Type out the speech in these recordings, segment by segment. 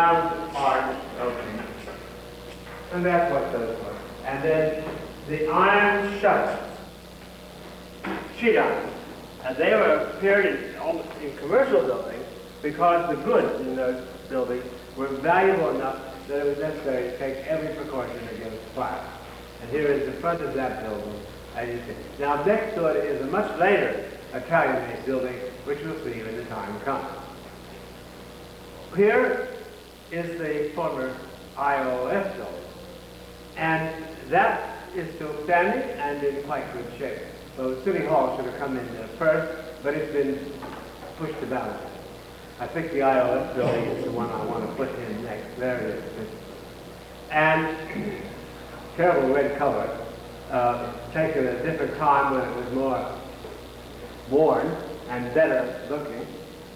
round arch opening. And that's what those were. And then the iron shutters, sheet iron. And they were appeared in commercial buildings because the goods in those buildings were valuable enough that it was necessary to take every precaution against fire. And here is the front of that building, as you see. Now, next to it is a much later Italian-made building, which we'll see when the time comes. Here is the former IOF building. And that is still standing and in quite good shape. So the City Hall should have come in there first, but it's been pushed about. I think the IOF building is the one I want to put in next. There it is. And terrible red color, taken at a different time when it was more worn and better looking.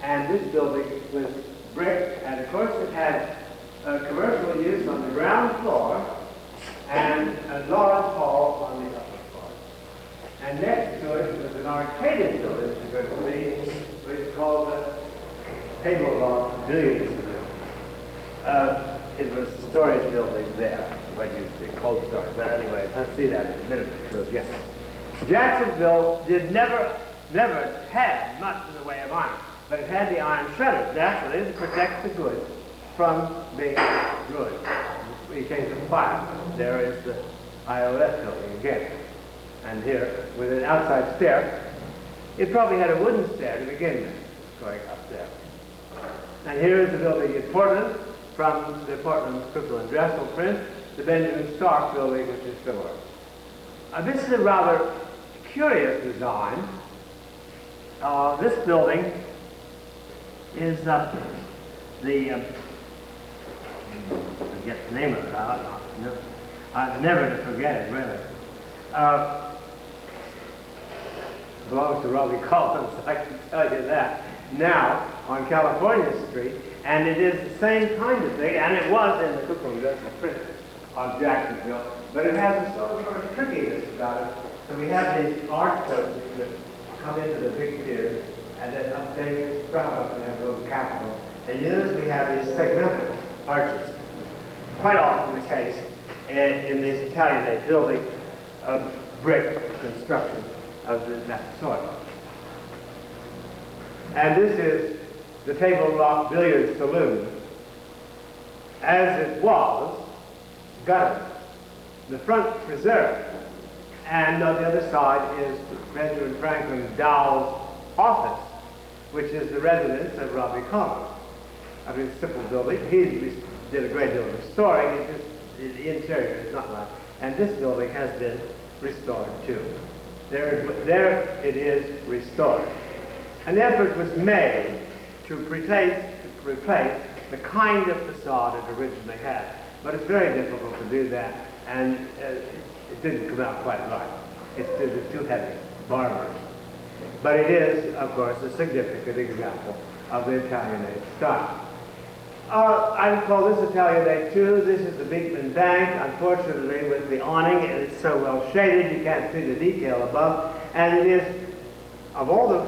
And this building was brick, and of course it had commercial use on the ground floor and a large hall on the upper floor. And next to it was an arcaded building, which is called the Table Roth billiards room. It was a storage building there, what you see, cold storage. But anyway, let's see that in a minute. So, yes. Jacksonville never had much in the way of iron, but it had the iron shutters, naturally, to protect the goods from being ruined. In case of fire, there is the IOF building again. And here, with an outside stair, it probably had a wooden stair to begin with, going up there. And here is the building in Portland, from the Portland Crystal and Dressel print, the Benjamin Stark building, which is similar. This is a rather curious design. This building is I forget the name of it. I'll never to forget it, really. Belongs to Robbie Collins, I can tell you that. Now, on California Street, and it is the same kind of thing, and it was in the Crystal and Dressel print of Jacksonville, but it has a sort of trickiness about it. So we have these arch coaches that come into the big theater, and then up there, sprout up and have a little capital. And usually we have these segmental arches. Quite often the case in these Italian-made buildings of brick construction of that sort. And this is the Table Rock Billiard Saloon, as it was gutted. The front preserved, and on the other side is Benjamin Franklin Dowell's office, which is the residence of Robbie Collins. I mean, simple building. He did a great deal of restoring. The interior is not like. And this building has been restored too. There it is restored. An effort was made to replace the kind of facade it originally had. But it's very difficult to do that, and it didn't come out quite right. It's too heavy, barbarous. But it is, of course, a significant example of the Italianate style. I would call this Italianate too. This is the Beekman Bank, unfortunately, with the awning, and it's so well shaded you can't see the detail above. And it is, of all the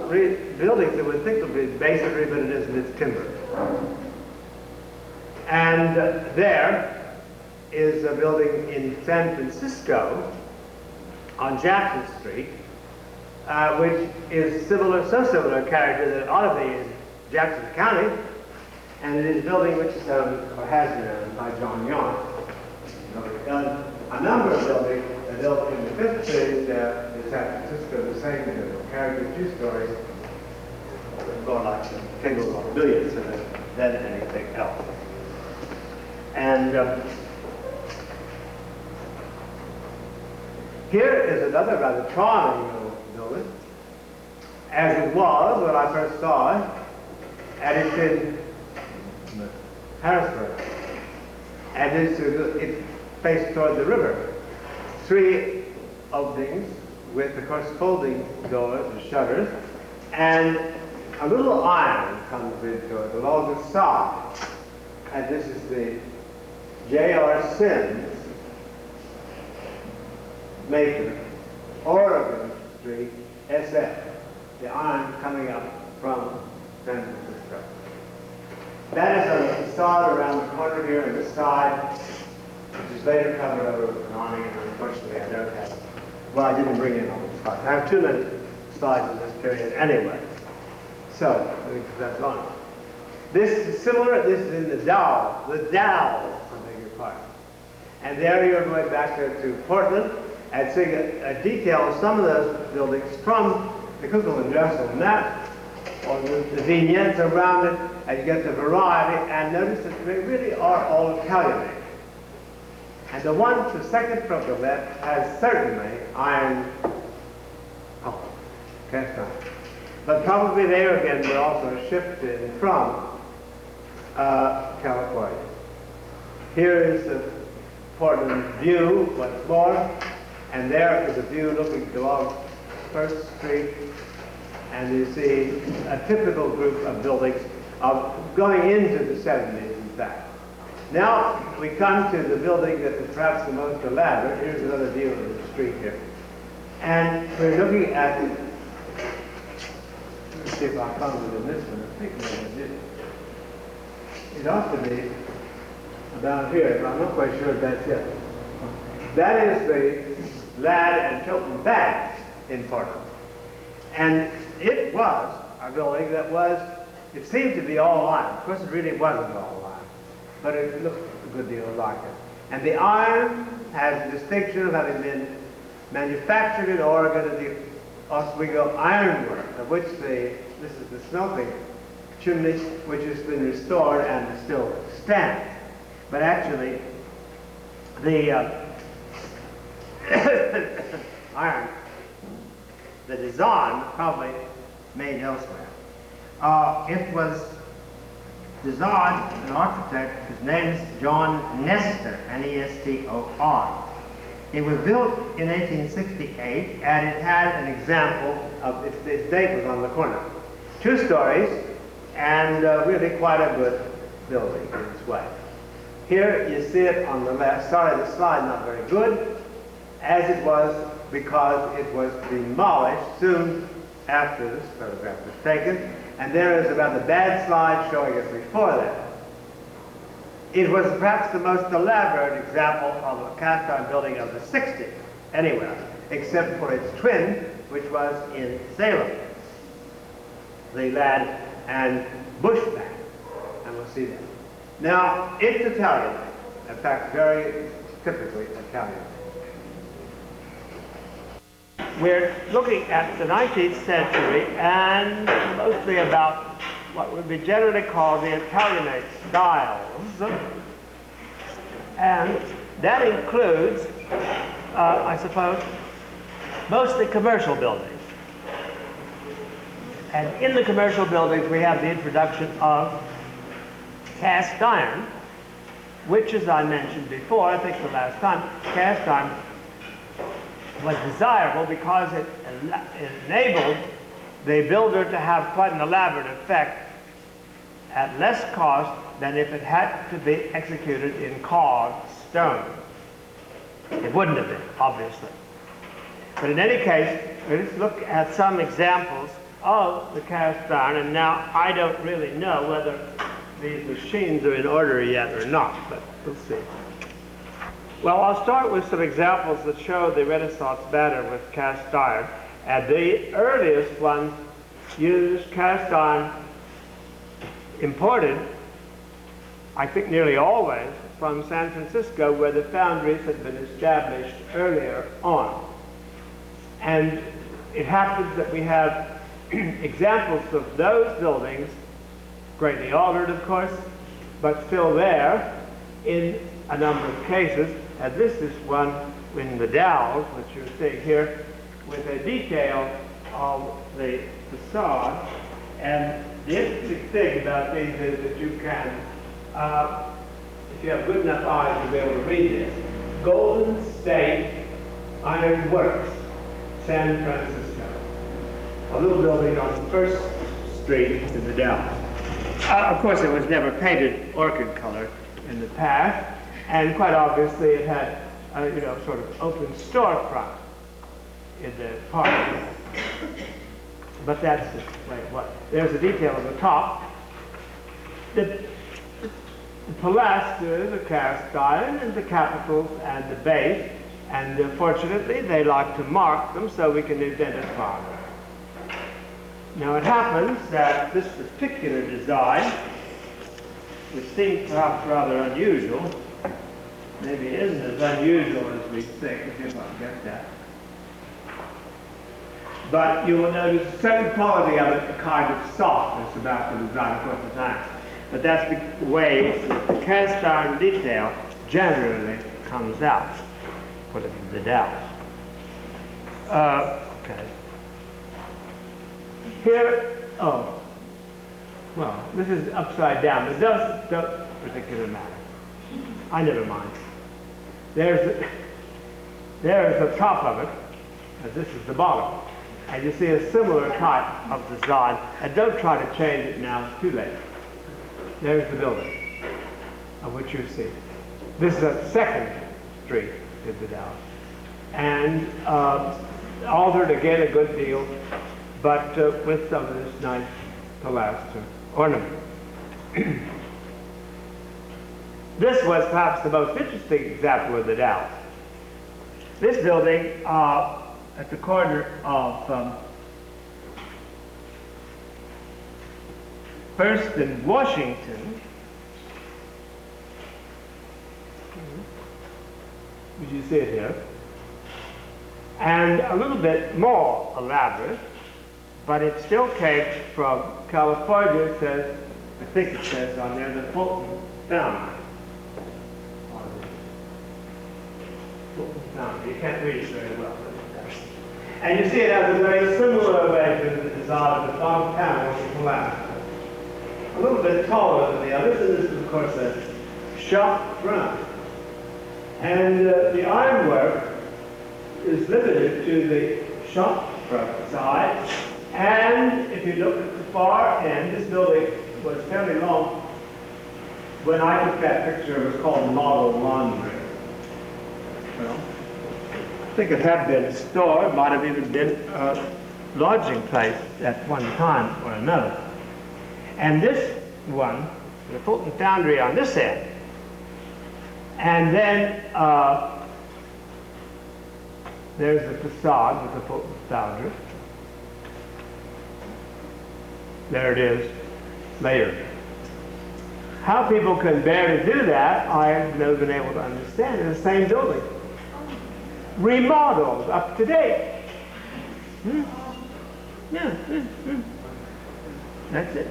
buildings, it would think of it masonry, but it isn't, it's timber. And there is a building in San Francisco on Jackson Street, which is so similar a character that it ought to be in Jackson County, and it is a building which is owned, or has been owned, by John Young. A number of buildings are built in the fifth series there in San Francisco, the same character, 2 stories, more like tables on billiards than anything else. And here is another rather charming little building, as it was when I first saw it, and it's in Harrisburg. And it's faced toward the river. 3 openings with, of course, folding doors or shutters, and a little iron comes into it along the side. And this is the J.R. Sims maker, Oregon Street, SF, the iron coming up from San Francisco. That is on the facade around the side, which is later covered over with an awning, and unfortunately I don't have, well, I didn't bring in all the slides. I have too many slides in this period anyway. So, that's on. This is similar, this is in the Dow, I beg your pardon. And there you're going back to Portland and seeing a detail of some of those buildings from the Kuckel and Dressel map, or the vignettes around it, and you get the variety, and notice that they really are all Italian. And the second from the left has certainly iron, cast iron. But probably there again were also shipped in from California. Here is the Portland view once more, and there is a view looking along First Street, and you see a typical group of buildings going into the 70s, in fact. Now we come to the building that is perhaps the most elaborate. Here's another view of the street here. And we're looking at, let's see if I found it in this one. I think maybe I did. It ought to be about here, but I'm not quite sure if that's it. That is the Ladd and Tilton Bank in Portland. And it was a building that was, it seemed to be all iron. Of course, it really wasn't all iron, but it looked a good deal like it. And the iron has the distinction of having been manufactured in Oregon at the Oswego Iron Works, of which this is the smelting chimney, which has been restored and is still standing. But actually, the iron, the design, probably made elsewhere. It was designed by an architect whose name is John Nestor, N-E-S-T-O-R. It was built in 1868, and it had an example of its date was on the corner. 2 stories, and really quite a good building in its way. Here you see it on the left. Sorry, the slide not very good, as it was because it was demolished soon after this photograph was taken, and there is about the bad slide showing it before that. It was perhaps the most elaborate example of a cast iron building of the 60s, anywhere, except for its twin, which was in Salem, the Ladd and Bush Bank, and we'll see that. Now, it's Italian, in fact, very typically Italian. We're looking at the 19th century and mostly about what would be generally called the Italianate styles. And that includes, I suppose, mostly commercial buildings. And in the commercial buildings, we have the introduction of cast iron, which, as I mentioned before, I think the last time, cast iron was desirable because it enabled the builder to have quite an elaborate effect at less cost than if it had to be executed in carved stone. It wouldn't have been, obviously. But in any case, let's look at some examples of the cast iron, and now I don't really know whether these machines are in order yet or not, but we'll see. Well, I'll start with some examples that show the Renaissance manner with cast iron. And the earliest ones used cast iron imported, I think nearly always, from San Francisco, where the foundries had been established earlier on. And it happens that we have examples of those buildings, greatly altered, of course, but still there in a number of cases. And this is one in the Dalles, which you're seeing here, with a detail of the facade. And the interesting thing about these is that you can, if you have good enough eyes, you'll be able to read this. Golden State Iron Works, San Francisco. A little building on First Street in the Dalles. Of course, it was never painted orchid color in the past, and quite obviously it had a, sort of open storefront in the park. But that's the way it was. There's a detail on the top that The pilasters are cast iron, and the capitals and the base, and fortunately they like to mark them so we can identify them. Now it happens that this particular design, which seems perhaps rather unusual, maybe it isn't as unusual as we think, if I can get that. But you will notice a certain quality of it, a kind of softness about the design, of course, design. But that's the way the cast iron detail generally comes out. Put it in the dowels. Okay. Here, oh, well, this is upside down, but doesn't particularly matter. I never mind. There's the top of it, and this is the bottom. And you see a similar type of design, and don't try to change it now, it's too late. There's the building of which you see. This is a second street in the Dallas. And altered again a good deal, but with some of this nice pilaster ornament. This was perhaps the most interesting example of the Dallas. This building at the corner of First and Washington, as you see it here, and a little bit more elaborate, but it still came from California. It says, I think it says on there, the Fulton Foundry. Fulton Foundry. You can't read it very well. And you see it has a very similar arrangement of the design of the bottom panel of the pilaster. A little bit taller than the others, and this is, of course, a shop front. And the ironwork is limited to the shop front side. And if you look at the far end, this building was fairly long. When I took that picture, it was called Model Laundry. Well, I think it had been a store. It might have even been a lodging place at one time or another. And this one, the Fulton Foundry on this end. And then there's the facade with the Fulton Foundry. There it is, layered. How people can bear to do that, I have never been able to understand. It's the same building. Remodeled, up to date. Yeah. That's it.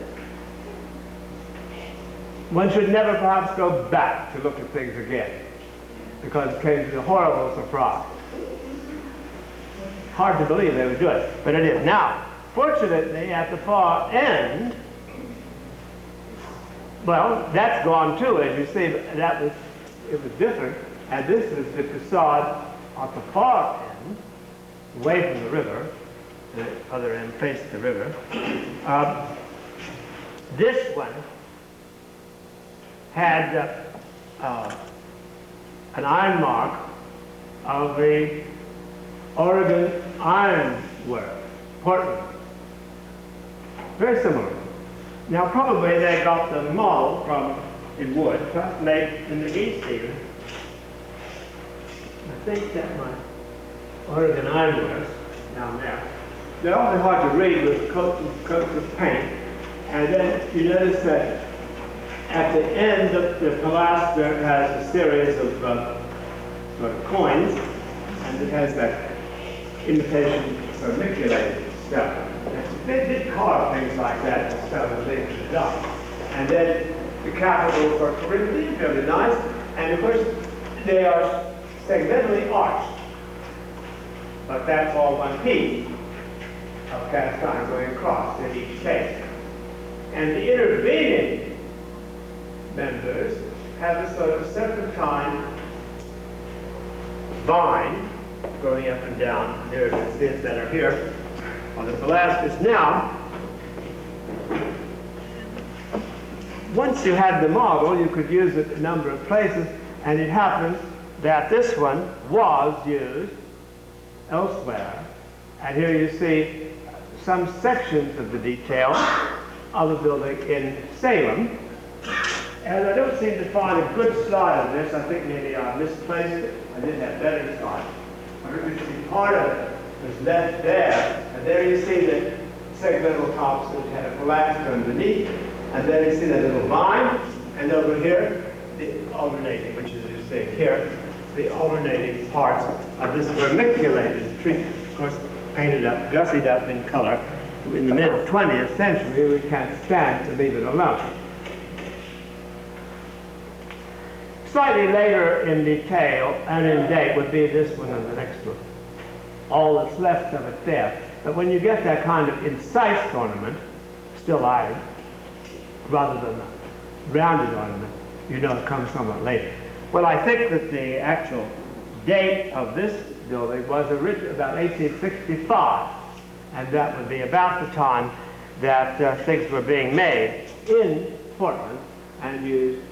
One should never perhaps go back to look at things again, because it came to a horrible surprise. Hard to believe they would do it, but it is. Now, fortunately, at the far end, well, that's gone too, as you see. It was different, and this is the facade at the far end, away from the river. The other end faced the river. This one had an iron mark of the Oregon Iron Works, Portland. Very similar. Now probably they got the model from in wood, made in the East even. I think that my Oregon Iron Works down there. They're often hard to read with coats of paint. And then you notice that at the end of the pilaster has a series of sort of coins, and it has that imitation vermiculated stuff. They did carve things like that and stuff and things are done. And then the capitals are Corinthian, very nice, and of course they are segmentally arched. But that's all one piece of cast iron going across in each case. And the intervening members have a sort of serpentine vine going up and down. There's this that are here on the pilasters. Now, once you had the model, you could use it a number of places, and it happens that this one was used elsewhere. And here you see some sections of the detail of the building in Salem, And I don't seem to find a good slide of this. I think maybe I misplaced it. I did have better slides. But you can see part of it was left there. And there you see the segmental tops which had a pilaster underneath. And then you see that little vine. And over here, the alternating, which is, as you see here, the alternating parts of this vermiculated tree. Of course, painted up, gussied up in color. In the mid-20th century, we can't stand to leave it alone. Slightly later in detail and in date would be this one and the next one. All that's left of it there. But when you get that kind of incised ornament, still iron, rather than a rounded ornament, you know it comes somewhat later. Well, I think that the actual date of this building was about 1865, and that would be about the time that things were being made in Portland and used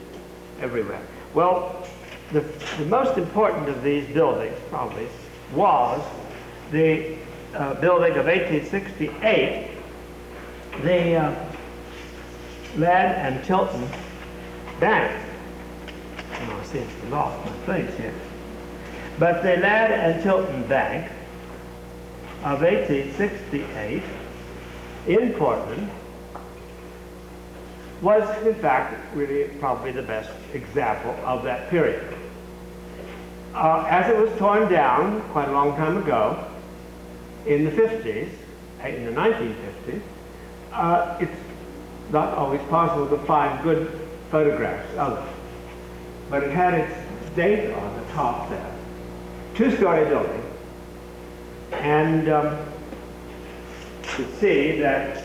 everywhere. Well, the most important of these buildings, probably, was the building of 1868, the Lead and Tilton Bank. I seem to have lost my place here. But the Lead and Tilton Bank of 1868 in Portland was, in fact, really probably the best example of that period. As it was torn down quite a long time ago, in the 50s, in the 1950s, it's not always possible to find good photographs of it. But it had its date on the top there. Two-story building. And you could see that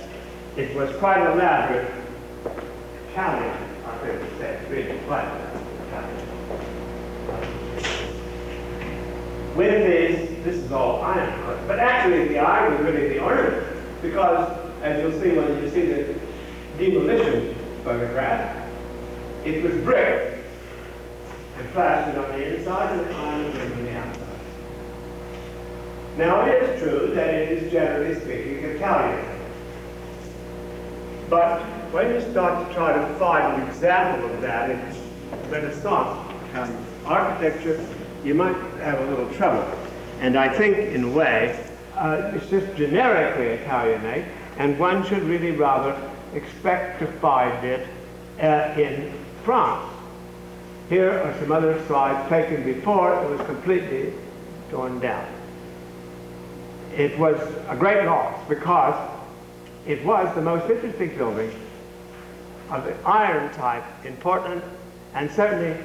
it was quite an elaborate Italian, I could say, really quite Italian. With this is all iron, but actually the iron was really the ornament, because as you'll see when you see the demolition photograph, it was brick and plastered on the inside and iron on the outside. Now it is true that it is generally speaking Italian. But when you start to try to find an example of that in Renaissance Italian architecture, you might have a little trouble. And I think, in a way, it's just generically Italianate, and one should really rather expect to find it in France. Here are some other slides taken before it was completely torn down. It was a great loss because it was the most interesting building of the iron type in Portland, and certainly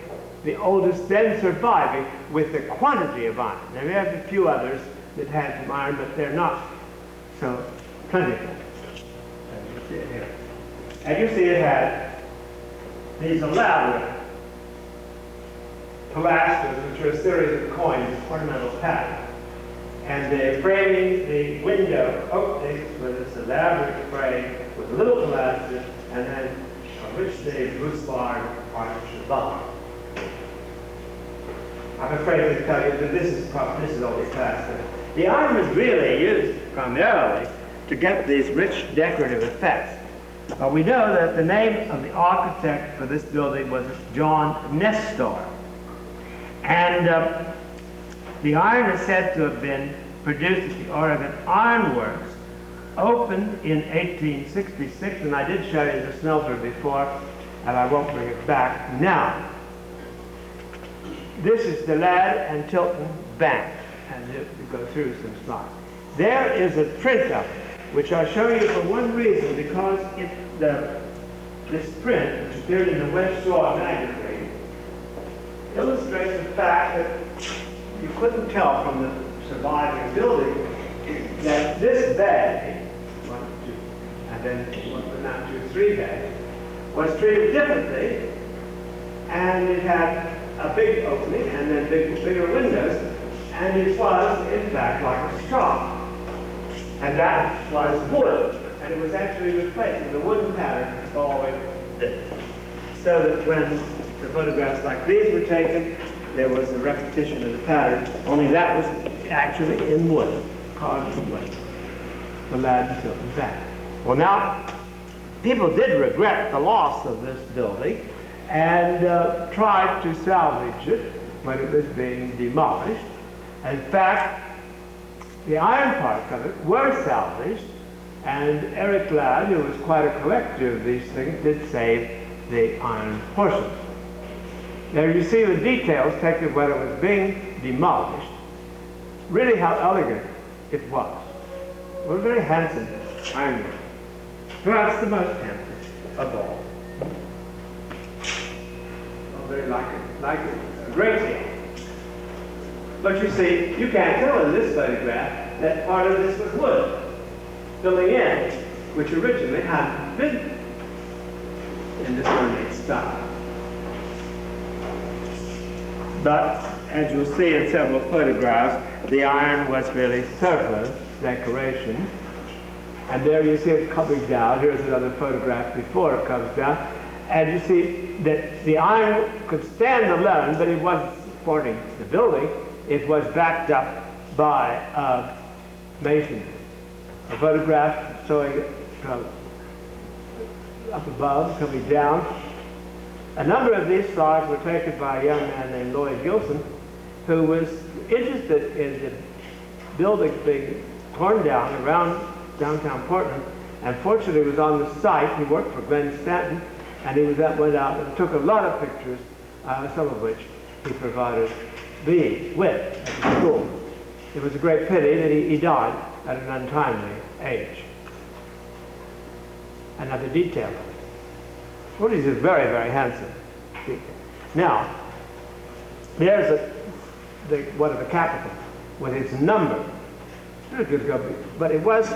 the oldest then surviving with the quantity of iron. There may have a few others that had some iron, but they're not so plentiful. As you see it here. And you see it had these elaborate pilasters, which are a series of coins, ornamental pattern. And the framing, the window openings with this elaborate frame with a little pilaster, and then a richly voussoired arch above. I'm afraid to tell you that this is only plaster. The iron was really used primarily to get these rich decorative effects. We know that the name of the architect for this building was John Nestor. And the iron is said to have been produced at the Oregon Iron Works, opened in 1866, and I did show you the smelter before, and I won't bring it back now. This is the Lead and Tilton Bank, and you go through some slides. There is a print of it, which I'll show you for one reason, because this print, which appeared in the West Shore magazine, illustrates the fact that you couldn't tell from the surviving building that this bay, 1, 2, and then 1, 2, 3 bay, was treated differently, and it had a big opening and then bigger windows, and it was, in fact, like a shop. And that was wood, and it was actually replaced with a wooden pattern following this. So that when the photographs like these were taken, there was a repetition of the pattern, only that was actually in wood, carved from wood. The Lead and Tilton Bank. Well, now, people did regret the loss of this building, and tried to salvage it when it was being demolished. In fact, the iron parts of it were salvaged, and Eric Ladd, who was quite a collector of these things, did save the iron portions. There you see the details taken when it was being demolished, really how elegant it was. It was very handsome ironwork, perhaps the most handsome of all. Oh, very like it, a great deal. But you see, you can't tell in this photograph that part of this was wood filling in, which originally hadn't been in this ornate style. But as you'll see in several photographs, the iron was really surface decoration. And there you see it coming down. Here's another photograph before it comes down. And you see that the iron could stand alone, but it wasn't supporting the building. It was backed up by masonry. A photograph showing it from up above, coming down. A number of these slides were taken by a young man named Lloyd Gilson, who was interested in the buildings being torn down around downtown Portland, and fortunately was on the site. He worked for Glenn Stanton, and he went out and took a lot of pictures, some of which he provided me with at the school. It was a great pity that he died at an untimely age. Another detail. Well, he's very, very handsome. Now, there's one of the capitals with its number. But it was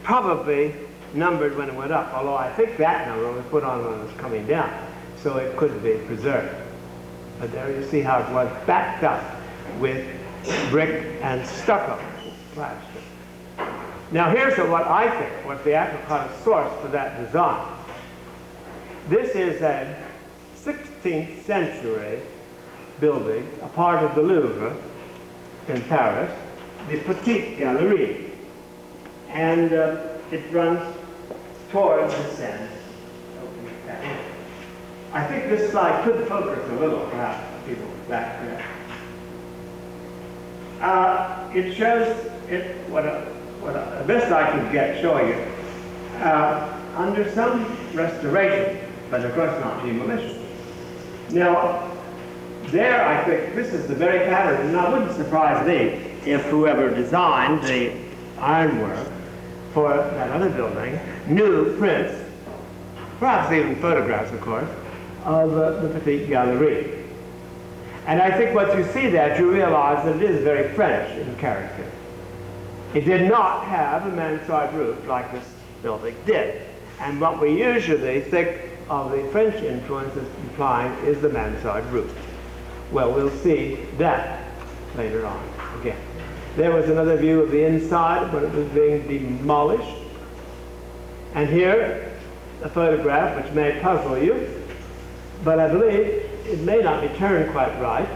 probably numbered when it went up, although I think that number was put on when it was coming down, so it could be preserved. But there you see how it was backed up with brick and stucco plaster. Now here's what I think was the actual kind of source for that design. This is a 16th century building, a part of the Louvre in Paris, the Petite Galerie. And it runs towards the Seine. I think this slide could focus a little, perhaps, people back there. It shows it, the best I could get showing it, under some restoration, but of course not demolition. Now, there I think this is the very pattern, and it wouldn't surprise me if whoever designed the ironwork for that other building knew prints, perhaps even photographs, of course, of the Petite Galerie. And I think once you see that, you realize that it is very French in character. It did not have a mansard roof like this building did. And what we usually think of the French influence as implying is the mansard roof. Well, we'll see that later on again. There was another view of the inside when it was being demolished. And here, a photograph which may puzzle you, but I believe it may not be turned quite right,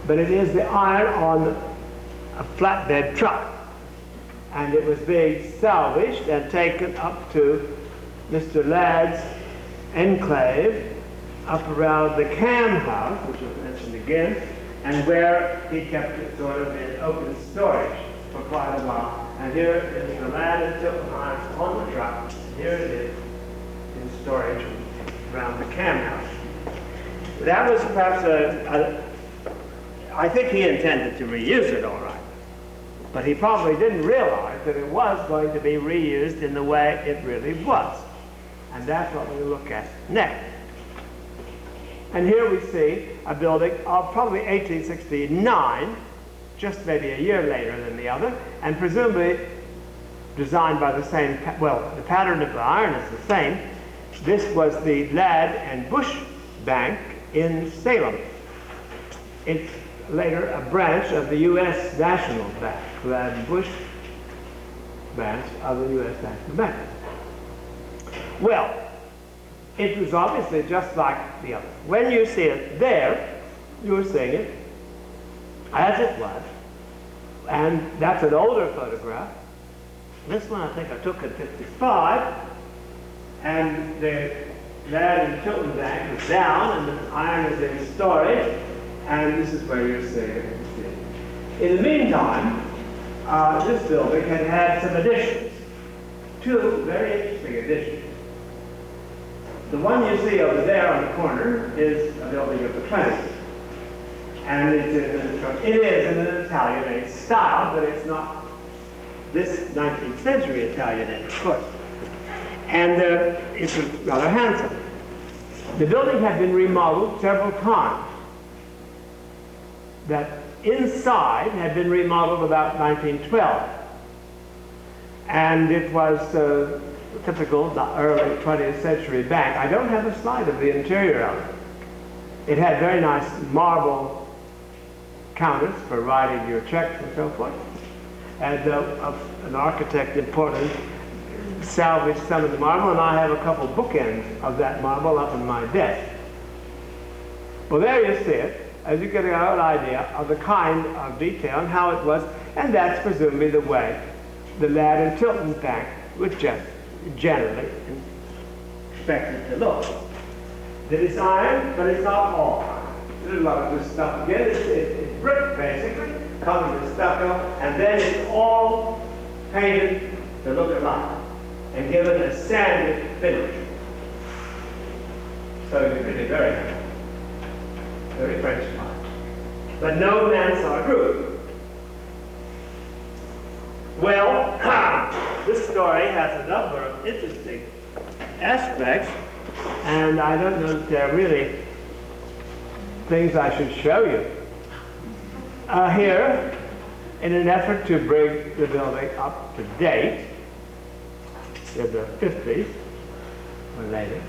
but it is the iron on a flatbed truck. And it was being salvaged and taken up to Mr. Ladd's enclave up around the Cam House, which was mentioned again, and where he kept it sort of in open storage for quite a while. And here is the Ladd and Tilton iron on the truck. Here it is in storage around the Cam House. That was perhaps I think he intended to reuse it all right. But he probably didn't realize that it was going to be reused in the way it really was. And that's what we'll look at next. And here we see a building of probably 1869, just maybe a year later than the other, and presumably designed by the same, well, the pattern of the iron is the same. This was the Ladd and Bush Bank in Salem. It's later a branch of the U.S. National Bank, Ladd and Bush branch of the U.S. National Bank. Well, it was obviously just like the other. When you see it there, you're seeing it as it was. And that's an older photograph. This one I think I took in '55. And the Laird and Tilton Bank is down, and the iron is in storage, and this is where you're seeing it. In the meantime, this building had had some additions, two very interesting additions. The one you see over there on the corner is a building of the 20s. And it is in an Italianate style, but it's not this 19th century Italianate, of course. And it's rather handsome. The building had been remodeled several times. That inside had been remodeled about 1912. And it was typical, the early 20th century bank. I don't have a slide of the interior of it. It had very nice marble counters for writing your checks and so forth. And an architect in Portland salvaged some of the marble, and I have a couple bookends of that marble up on my desk. Well, there you see it, as you get an idea of the kind of detail and how it was, and that's presumably the way the Laird and Tilton Bank was just generally expected to look. That it's iron, but it's not all iron. There's a lot of this stuff again. It's brick, basically, covered with stucco, and then it's all painted to look alike and given a sanded finish. So it's really very French-like. But no mansard roof. Well, this story has a number of interesting aspects, and I don't know if they're really things I should show you. Here, in an effort to bring the building up to date, in the 50s or later,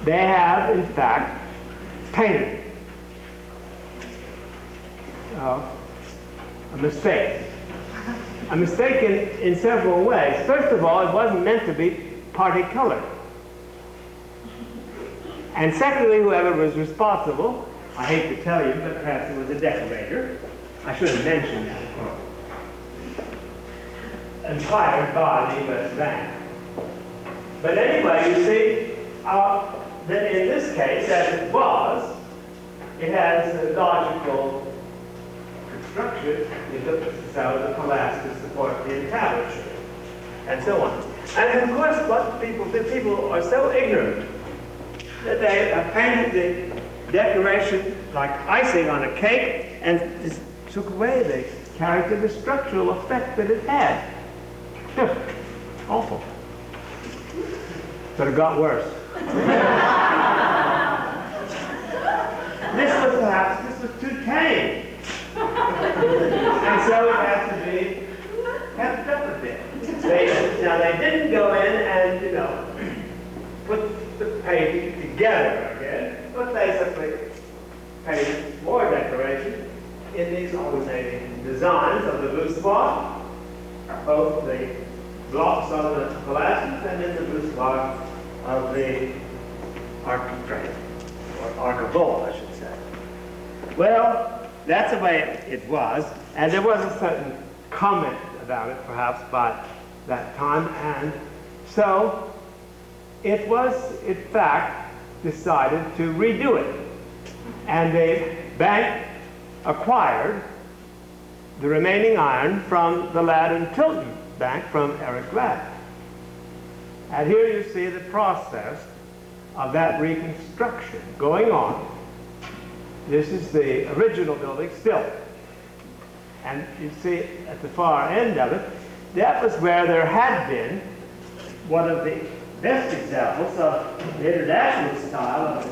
they have, in fact, painted a mistake. A mistake in several ways. First of all, it wasn't meant to be party colored. And secondly, whoever was responsible, I hate to tell you, but perhaps it was a decorator. I should have mentioned that, of course. Inspired by the U.S. Bank. But anyway, you see, that in this case, as it was, it has a logical construction. It looks out the pilasters to support the entablature, and so on. And of course, what people do, people are so ignorant that they have painted the decoration like icing on a cake and just took away the character, the structural effect that it had. Awful. But it got worse. This was too tame. And so it has to be kept up a bit. Now they didn't go in and, you know, put the painting together again, but basically painted more decoration in these alternating designs of the voussoirs, both the blocks on the pilasters and in the voussoirs of the architrave, or archivolt, I should say. Well, that's the way it was, and there was a certain comment about it, perhaps, by that time, and so it was, in fact, decided to redo it. And the bank acquired the remaining iron from the Laird and Tilton Bank, from Eric Laird. And here you see the process of that reconstruction going on. This is the original building still. And you see at the far end of it, that was where there had been one of the best examples of the international style of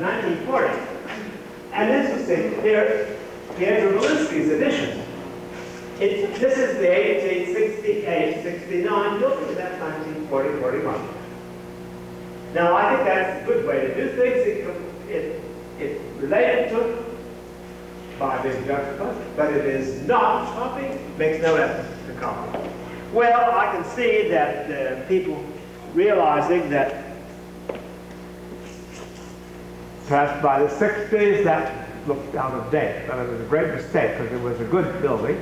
1940. And this is here, Pietro Belinsky's edition. This is the 1868-69 building, that's 1940-41. Now, I think that's a good way to do things. It related to it by being juxtaposed, but it is not copying, makes no effort to copy. Well, I can see that people realizing that perhaps by the 60s that looked out of date, but it was a great mistake because it was a good building.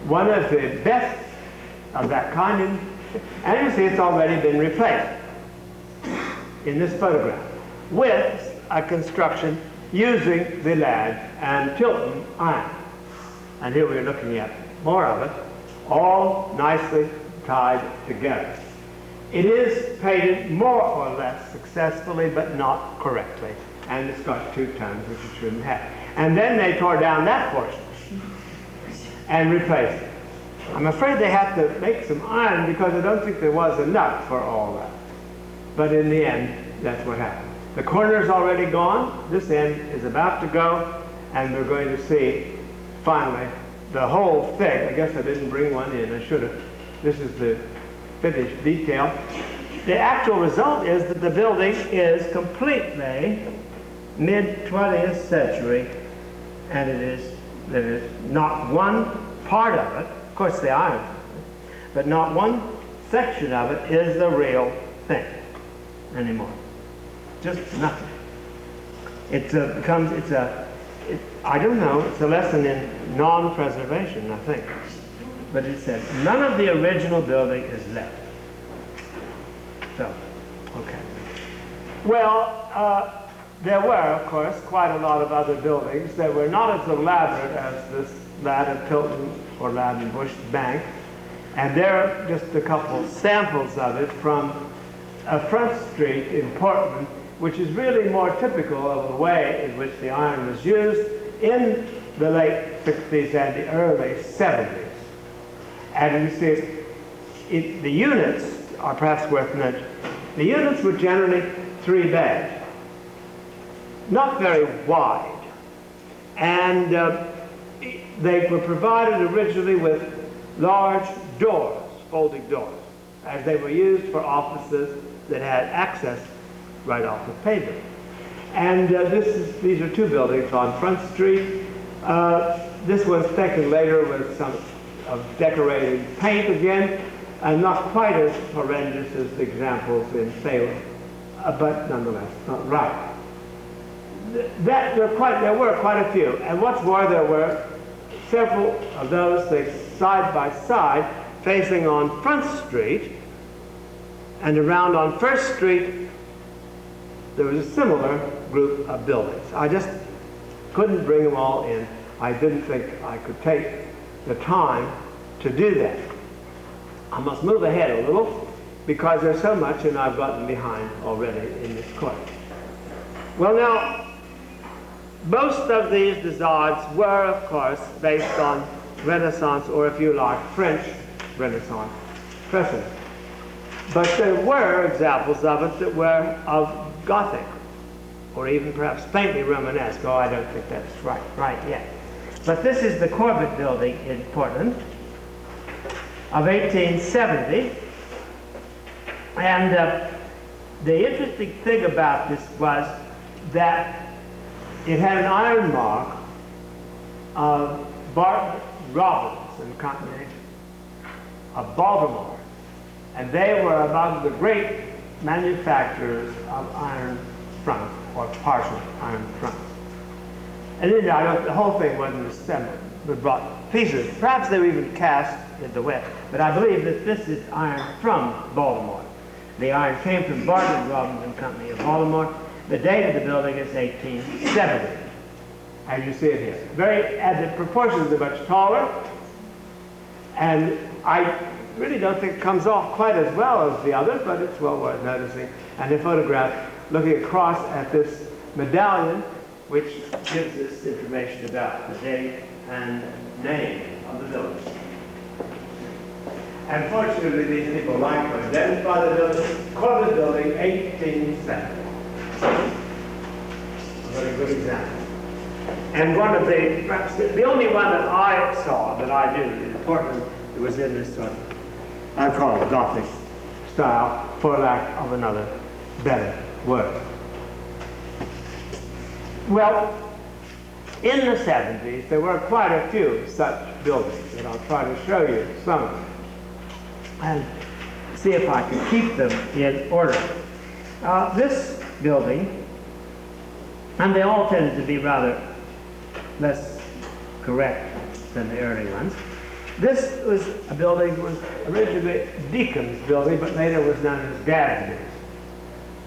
One of the best of that kind, and you see it's already been replaced in this photograph. with a construction using the Ladd and Tilton iron. And here we're looking at more of it, all nicely tied together. It is painted more or less successfully, but not correctly. And it's got 2 tons, which it shouldn't have. And then they tore down that portion and replaced it. I'm afraid they had to make some iron because I don't think there was enough for all that. But in the end, that's what happened. The corner's already gone. This end is about to go, and we're going to see, finally, the whole thing. I guess I didn't bring one in. I should have. This is the finished detail. The actual result is that the building is completely mid-20th century, and there is not one part of it, of course the iron, but not one section of it is the real thing anymore. Just nothing. I don't know, it's a lesson in non-preservation, I think. But it said, none of the original building is left. So, okay. Well, there were, of course, quite a lot of other buildings that were not as elaborate as this Ladd and Tilton or Ladd and Bush Bank. And there are just a couple samples of it from a front street in Portland, which is really more typical of the way in which the iron was used in the late 60s and the early 70s. And you see, the units are perhaps worth mentioning. The units were generally 3 beds, not very wide. And they were provided originally with large doors, folding doors, as they were used for offices that had access right off the pavement. And these are 2 buildings on Front Street. This was taken later with some decorated paint again, and not quite as horrendous as the examples in Salem, but nonetheless not right. There were quite a few, and what's more, there were several of those things side by side facing on Front Street, and around on First Street there was a similar group of buildings. I just couldn't bring them all in. I didn't think I could take the time to do that. I must move ahead a little because there's so much and I've gotten behind already in this course. Well, now, most of these designs were, of course, based on Renaissance, or if you like, French Renaissance precedent. But there were examples of it that were of Gothic, or even perhaps faintly Romanesque. Oh, I don't think that's right yet. But this is the Corbett building in Portland of 1870. And the interesting thing about this was that it had an iron mark of Barton, Robbins and Company of Baltimore. And they were among the great manufacturers of iron fronts, or partial iron fronts. And then the whole thing wasn't assembled, but brought pieces. Perhaps they were even cast in the West. But I believe that this is iron from Baltimore. The iron came from Barton, Robbins and Company of Baltimore. The date of the building is 1870. As you see it here. And the proportions are much taller. And I really don't think it comes off quite as well as the others, but it's well worth noticing. And the photograph looking across at this medallion, which gives us information about the date and name of the building. And fortunately, these people like to identify the building. Corbett Building, 1870. A very good example. And one of perhaps the only one that I saw that I knew in Portland that was in this sort of, I call it Gothic style, for lack of another better word. Well, in the 70s, there were quite a few such buildings, and I'll try to show you some of them and see if I can keep them in order. This building, and they all tended to be rather less correct than the early ones. This was a building, was originally Deacon's building, but later was known as Gadsby's.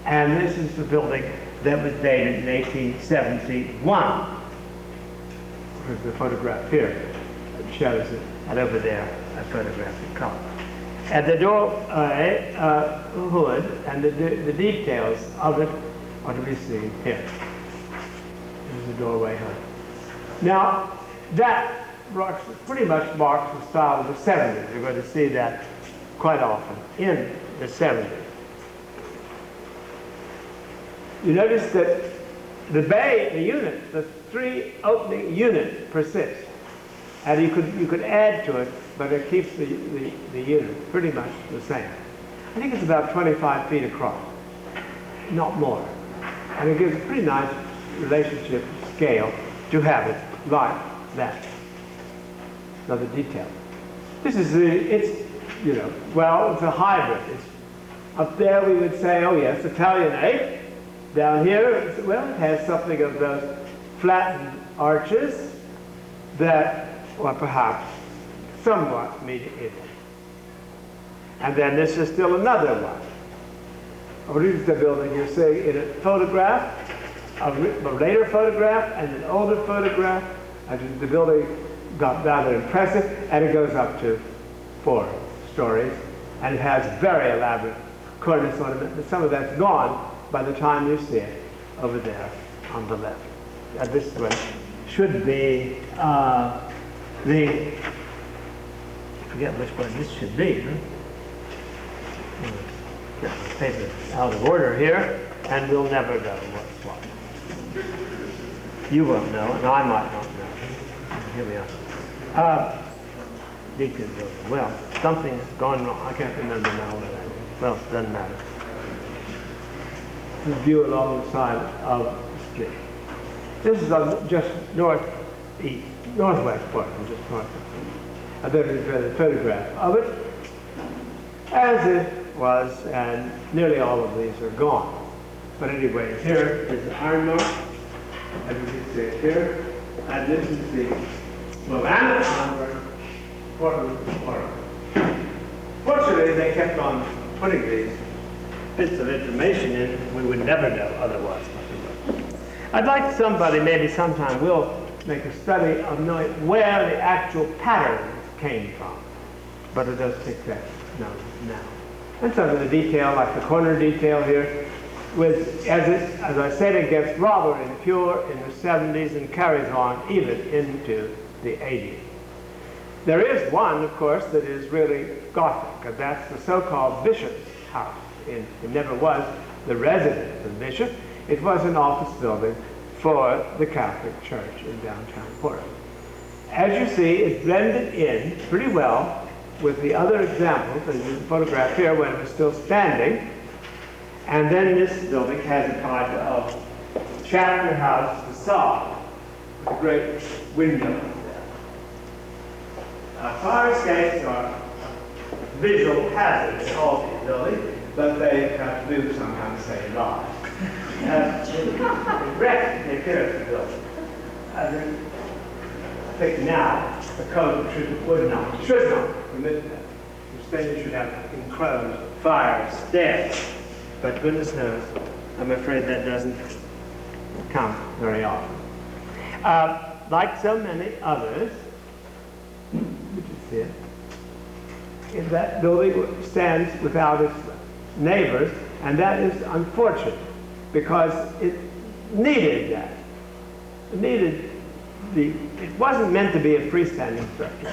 And this is the building that was dated in 1871. Here's the photograph here. It shows it. And over there, I photographed in color. And the doorway hood and the details of it are to be seen here. Here's the doorway hood. Now, that pretty much marks the style of the 70s. You're going to see that quite often in the 70s. You notice that the bay, the unit, the 3 opening unit persists. And you could add to it, but it keeps the unit pretty much the same. I think it's about 25 feet across, not more. And it gives a pretty nice relationship scale to have it like that. Another detail. This is it's a hybrid. It's, up there we would say, oh yes, Italianate. Down here, well, it has something of those flattened arches that are perhaps somewhat medieval. And then this is still another one. Oh, this is the building you're seeing in a photograph, a later photograph, and an older photograph. And the building got rather impressive, and it goes up to 4 stories, and it has very elaborate cornice ornament, but some of that's gone by the time you see it over there on the left. This one should be I forget which one this should be. Get the paper out of order here, and we'll never know what's what. You won't know, and I might not know. Here we are. Deacon building. Well, something's gone wrong. I can't remember now what that is. Well, it doesn't matter. The view along the side of the street. This is just northwest Portland, just north of it. And there is a photograph of it, as it was, and nearly all of these are gone. But anyway, here is the iron mark, as you can see it here, and this is the Willamette ironwork, Portland. Fortunately, they kept on putting these bits of information in. We would never know otherwise. I'd like somebody, maybe sometime, will make a study of knowing where the actual pattern came from. But it does take that note now. And some of the detail, like the corner detail here, as I said, it gets rather impure in the 70s and carries on even into the 80s. There is one, of course, that is really Gothic, and that's the so-called Bishop's House. It never was the residence of the bishop. It was an office building for the Catholic Church in downtown Portland. As you see, it's blended in pretty well with the other examples, as you photograph here when it was still standing. And then this building has a kind of chapter house facade with a great window there. Fire escapes are a visual hazard in all these buildings, but they have to do sometimes say live. It wrecks the appearance of the building. I think now the code should not permit that. Instead, you should have enclosed fire stairs. But goodness knows, I'm afraid that doesn't come very often. Like so many others, you can see it, that building stands without its neighbors, and that is unfortunate because it needed that. It wasn't meant to be a freestanding structure.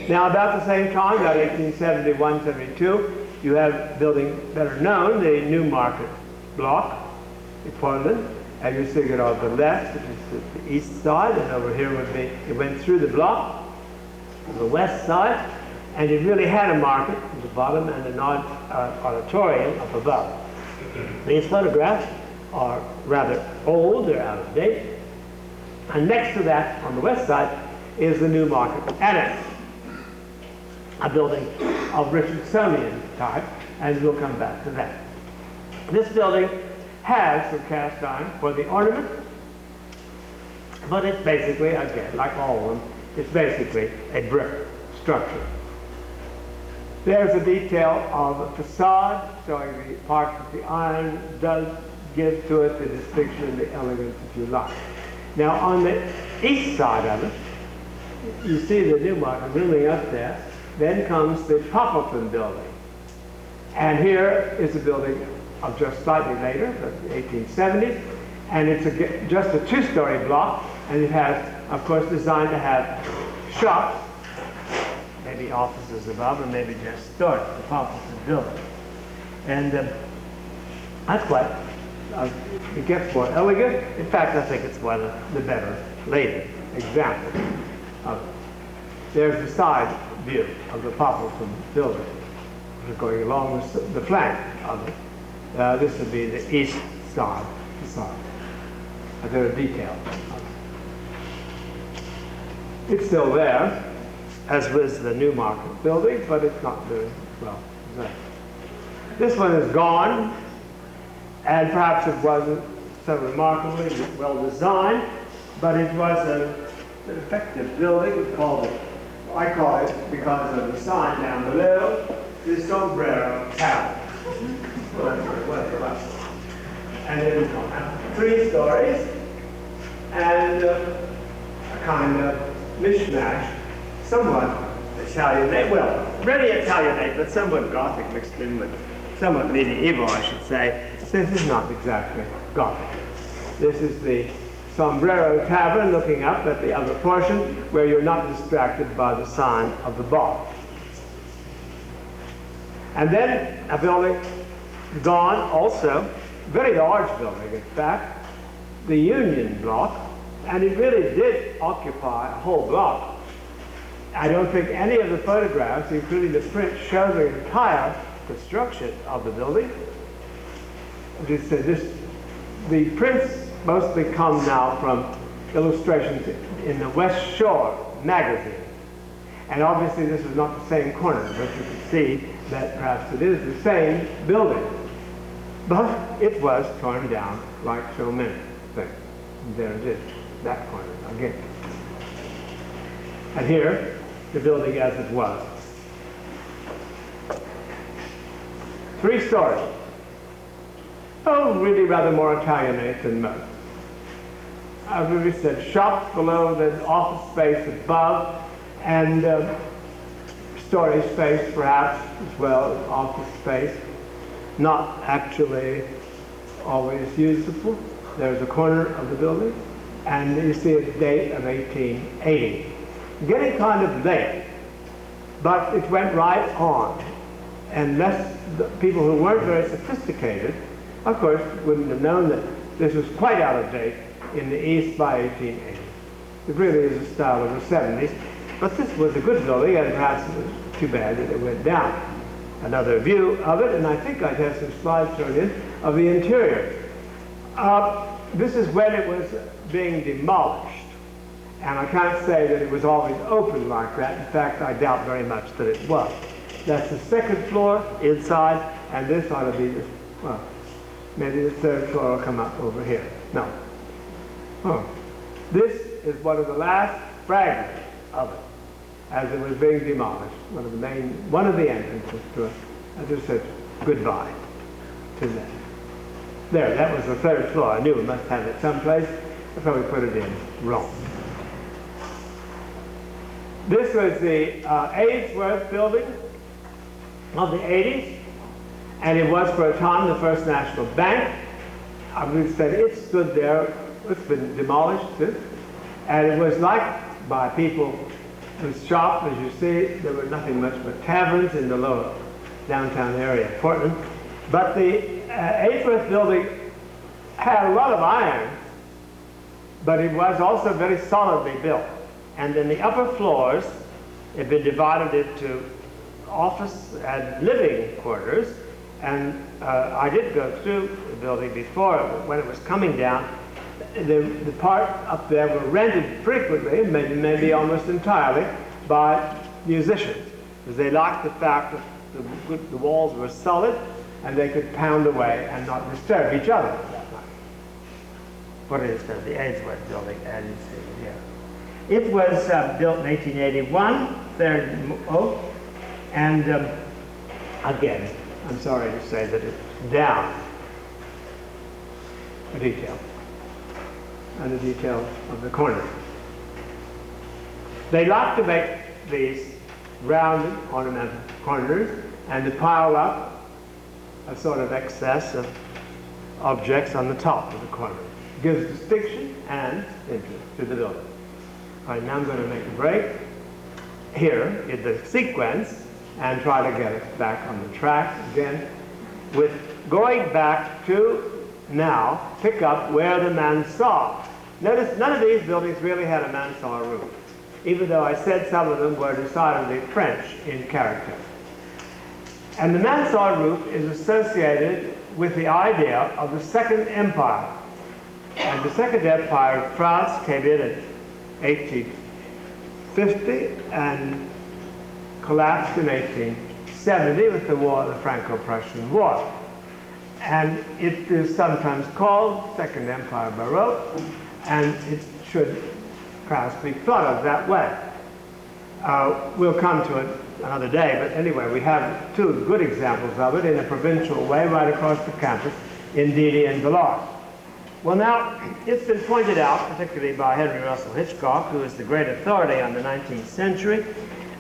Now, about the same time, about 1871, 72, you have a building better known, the New Market block in Portland, and you see it on the left, which is the east side, and over here would be, it went through the block, on the west side, and it really had a market at the bottom and an auditorium up above. These photographs are rather old, they're out of date, and next to that, on the west side, is the New Market Annex, a building of Richardsonian type, and we'll come back to that. This building has some cast iron for the ornament, but it's basically, again, like all of them, it's basically a brick structure. There's a detail of a facade showing the part that the iron does give to it the distinction, the elegance, if you like. Now, on the east side of it, you see the Newmarket looming up there. Then comes the Poppleton building. And here is a building of just slightly later, the 1870s. And it's just a two-story block. And it has, of course, designed to have shops, maybe offices above, and maybe just stores, the Poppleton building. And that's what it gets more elegant. In fact, I think it's one of the better later examples of it. There's the side view of the Poppleton building. We're going along the flank of it. This would be the east side. There are details. It's still there, as was the Newmarket building, but it's not doing well. This one is gone, and perhaps it wasn't so remarkably well designed, but it was an effective building. We called it, I call it, because of the sign down below, the Sombrero Tower. And it was 3 stories, and a kind of mishmash, somewhat Italianate, well, really Italianate, but somewhat Gothic mixed in with somewhat medieval, I should say. This is not exactly Gothic. This is the Sombrero Tavern, looking up at the other portion, where you're not distracted by the sign of the bar. And then a building gone also, very large building, in fact, the Union Block, and it really did occupy a whole block. I don't think any of the photographs, including the print, show the entire construction of the building. The prints mostly come now from illustrations in the West Shore magazine. And obviously this is not the same corner, but you can see that perhaps it is the same building. But it was torn down like so many things. And there it is, that corner again. And here, the building as it was. 3 stories. Oh, really rather more Italianate than most. As we said, shops below, there's office space above, and storage space perhaps as well as office space. Not actually always usable. There's a corner of the building, and you see a date of 1880. Getting kind of late, but it went right on. And the people who weren't very sophisticated, of course, wouldn't have known that this was quite out of date in the East by 1880. It really is a style of the 70s, but this was a good building, and perhaps it was too bad that it went down. Another view of it, and I think I'd have some slides thrown in, of the interior. This is when it was being demolished. And I can't say that it was always open like that. In fact, I doubt very much that it was. That's the 2nd floor inside, and this ought to be, well, maybe the 3rd floor will come up over here. No. Oh. This is one of the last fragments of it as it was being demolished. One of the entrances to it. I just said goodbye to that. There, that was the 3rd floor. I knew we must have it someplace. I probably put it in wrong. This was the Aidsworth building of the 80s, and it was for a time the First National Bank. I would say it stood there. It's been demolished since, and it was liked by people whose shop, as you see, there were nothing much but taverns in the lower downtown area of Portland. But the Aidsworth building had a lot of iron, but it was also very solidly built. And in the upper floors, it had been divided into office and living quarters. And I did go through the building before, when it was coming down. The part up there were rented frequently, maybe almost entirely, by musicians, because they liked the fact that the walls were solid and they could pound away and not disturb each other. What is that? The Aidsworth building, as you see here. It was built in 1881, 3rd oak, and again, I'm sorry to say that it's down. a detail, and the detail of the corners. They like to make these rounded ornamental corners and to pile up a sort of excess of objects on the top of the corner. It gives distinction and interest to the building. All right, now I'm going to make a break here in the sequence and try to get it back on the track again with going back to now pick up where the mansard. Notice none of these buildings really had a mansard roof, even though I said some of them were decidedly French in character. And the mansard roof is associated with the idea of the Second Empire. And the Second Empire of France came in 1850 and collapsed in 1870 with the war, the Franco-Prussian War. And it is sometimes called Second Empire Baroque, and it should perhaps be thought of that way. We'll come to it another day, but anyway, we have two good examples of it in a provincial way right across the campus in Dealey and Villars. Well, now, it's been pointed out, particularly by Henry Russell Hitchcock, who is the great authority on the 19th century,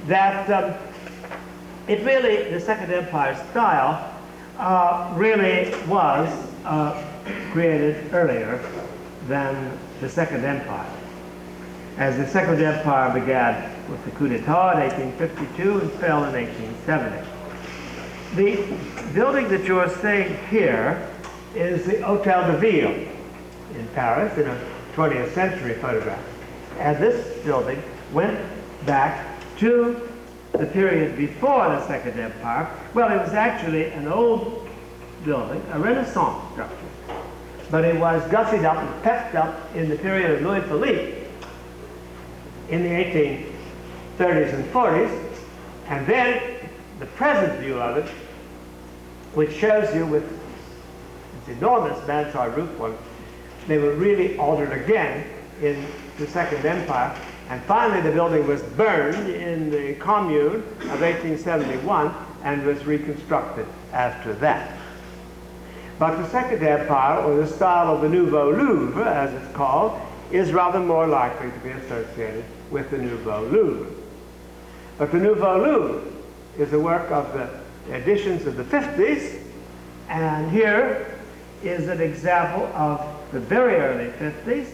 that it really, the Second Empire style, really was created earlier than the Second Empire. As the Second Empire began with the coup d'etat in 1852 and fell in 1870. The building that you're seeing here is the Hôtel de Ville in Paris in a 20th century photograph. And this building went back to the period before the Second Empire. Well, it was actually an old building, a Renaissance structure, but it was gussied up and pepped up in the period of Louis Philippe in the 1830s and 40s, and then the present view of it, which shows you with its enormous mansard roof one, they were really altered again in the Second Empire, and finally the building was burned in the Commune of 1871 and was reconstructed after that. But the Second Empire, or the style of the Nouveau Louvre, as it's called, is rather more likely to be associated with the Nouveau Louvre. But the Nouveau Louvre is a work of the editions of the 50s, and here is an example of the very early 50s,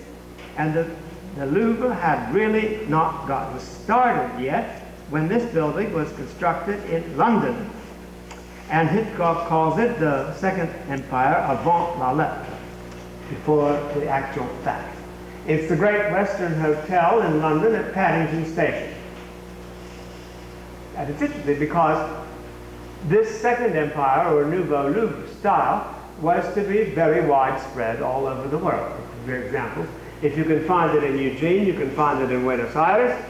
and the Louvre had really not gotten started yet when this building was constructed in London. And Hitchcock calls it the Second Empire avant la lettre, before the actual fact. It's the Great Western Hotel in London at Paddington Station. And it's interesting because this Second Empire, or Nouveau Louvre style, was to be very widespread all over the world. For example, if you can find it in Eugene, you can find it in Buenos Aires,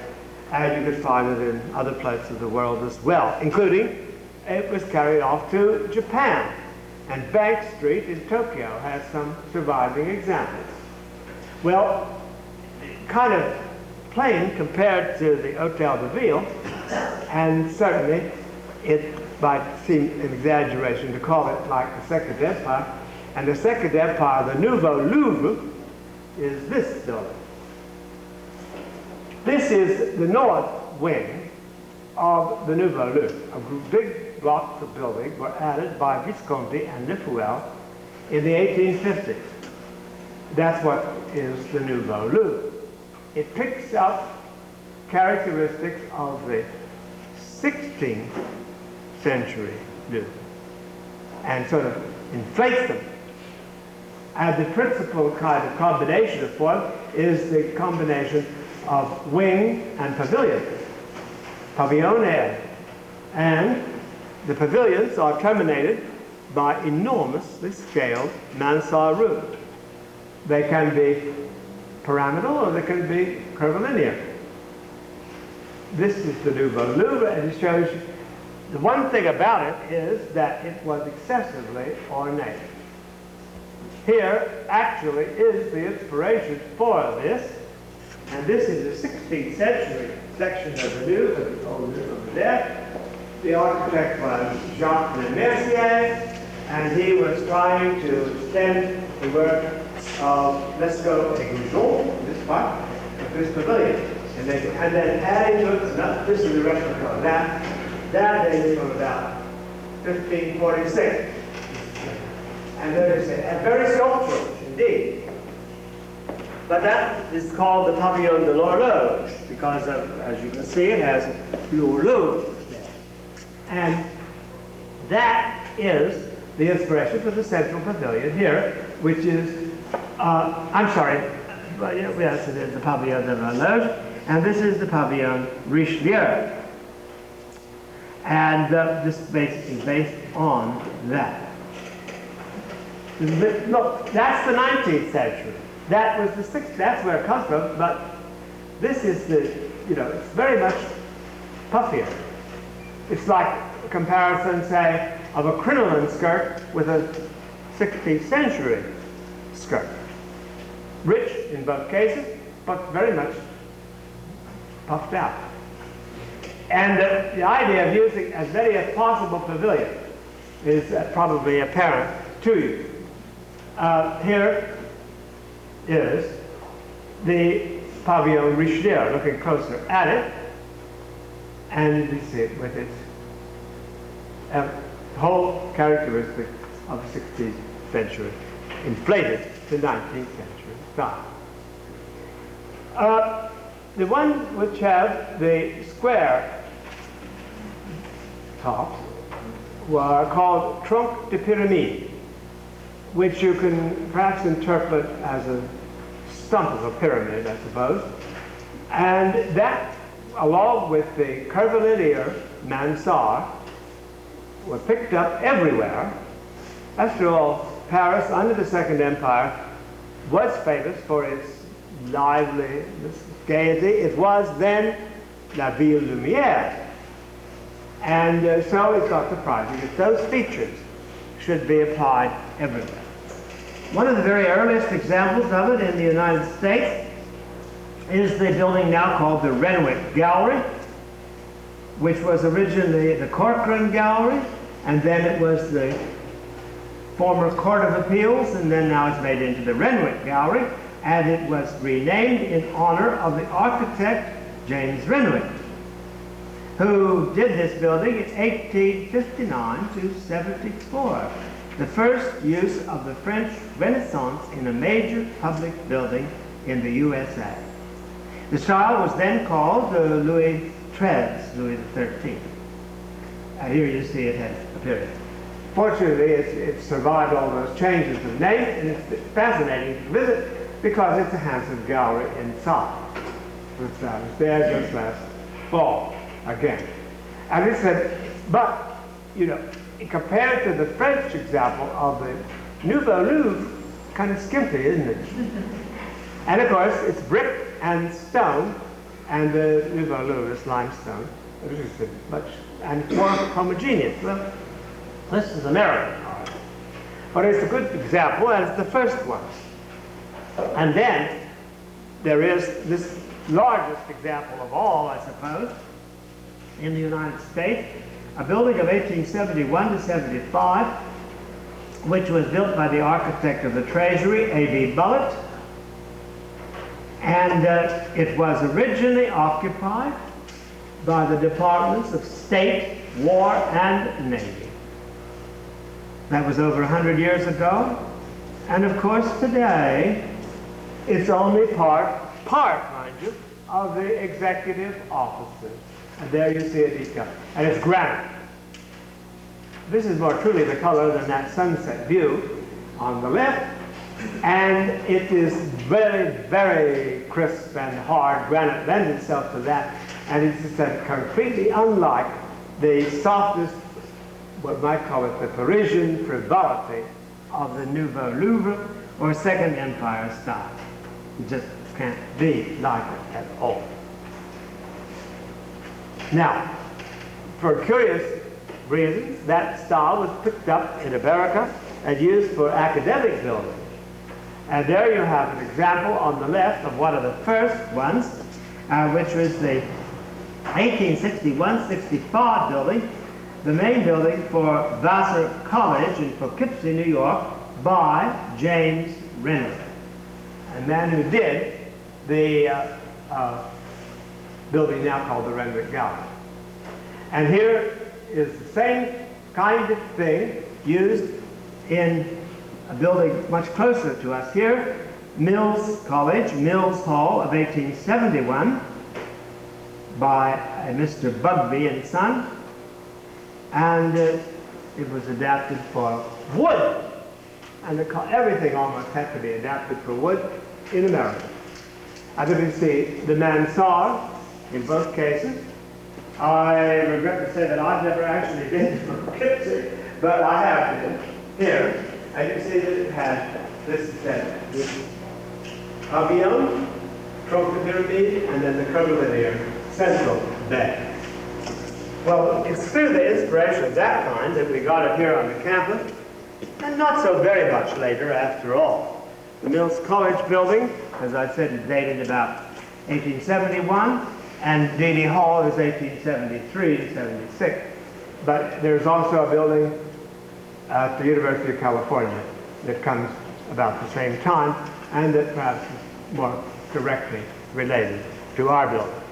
and you can find it in other places of the world as well, including it was carried off to Japan. And Bank Street in Tokyo has some surviving examples. Well, kind of plain compared to the Hôtel de Ville, and certainly it might seem an exaggeration to call it like the Second Empire. And the Second Empire, the Nouveau Louvre, is this building. This is the north wing of the Nouveau Louvre. A big blocks of building were added by Visconti and Lefouel in the 1850s. That's what is the Nouveau Louvre. It picks up characteristics of the 16th century Louvre and sort of inflates them. And the principal kind of combination of form is the combination of wing and pavilion, pavillonnaire. And the pavilions are terminated by enormously scaled mansard roofs. They can be pyramidal or they can be curvilinear. This is the Nouveau Louvre, and it shows you the one thing about it is that it was excessively ornate. Here actually is the inspiration for this, and this is a 16th century section of the Louvre, the old Louvre over there. The architect was Jacques Le Mercier, and he was trying to extend the work let's go to this part of this pavilion. And then adding to it, this is the replica. That dates from about 1546. And there is a very sculptural, indeed. But that is called the Pavillon de l'Horloge, because as you can see, it has l'horloge there. And that is the inspiration for the central pavilion here, which is, I'm sorry, yes, it is the Pavillon de l'Horloge, and this is the Pavillon Richelieu. And this is based on that. Look, that's the 19th century. That was the 6th, that's where it comes from, but this is the, it's very much puffier. It's like a comparison, say, of a crinoline skirt with a 16th century skirt. Rich in both cases, but very much puffed out. And the idea of using as many as possible pavilion is probably apparent to you. Here is the Pavillon Richelieu, looking closer at it, and you see it with its whole characteristics of the 16th century, inflated to 19th century style. The ones which have the square tops were called tronc de pyramide, which you can perhaps interpret as a stump of a pyramid, I suppose. And that, along with the curvilinear mansard, were picked up everywhere. After all, Paris, under the Second Empire, was famous for its liveliness, gaiety. It was then la ville lumière. And so it's not surprising that those features should be applied everywhere. One of the very earliest examples of it in the United States is the building now called the Renwick Gallery, which was originally the Corcoran Gallery, and then it was the former Court of Appeals, and then now it's made into the Renwick Gallery, and it was renamed in honor of the architect James Renwick, who did this building in 1859 to 74, the first use of the French Renaissance in a major public building in the USA. The style was then called Louis XIII. And here you see it has appeared. Fortunately, it survived all those changes of name, and it's fascinating to visit because it's a handsome gallery inside. It's there just last fall again. And it said, but, compared to the French example of the Nouveau Louvre, kind of skimpy, isn't it? And of course, it's brick and stone, and the Nouveau Louvre is limestone. And it's more homogeneous. Well, this is American art. But it's a good example, and it's the first one. And then there is this largest example of all, I suppose, in the United States, a building of 1871 to 75, which was built by the architect of the Treasury, A.B. Bullitt, and it was originally occupied by the Departments of State, War, and Navy. That was over 100 years ago, and of course today it's only part, mind you, of the executive offices. And there you see it detailed. And it's granite. This is more truly the color than that sunset view on the left. And it is very, very crisp and hard. Granite lends itself to that. And it's completely unlike the softest, what might call it the Parisian frivolity of the Nouveau Louvre or Second Empire style. It just can't be like it at all. Now, for curious reasons, that style was picked up in America and used for academic buildings. And there you have an example on the left of one of the first ones, which was the 1861-65 building, the main building for Vassar College in Poughkeepsie, New York, by James Renwick. a man who did the building now called the Renwick Gallery. And here is the same kind of thing used in a building much closer to us here, Mills College, Mills Hall of 1871, by a Mr. Bugby and Son, and it was adapted for wood, and everything almost had to be adapted for wood in America. As you can see, the mansard in both cases. I regret to say that I've never actually been to Poughkeepsie, but I have been here. And you can see that it had this pavilion, trunk of pyramid, and then the curvilinear central bed. Well, it's through the inspiration of that kind that we got it here on the campus, and not so very much later after all. The Mills College building, as I said, is dated about 1871, and D.D. Hall is 1873 to 76. But there's also a building at the University of California that comes about the same time, and that perhaps is more directly related to our building.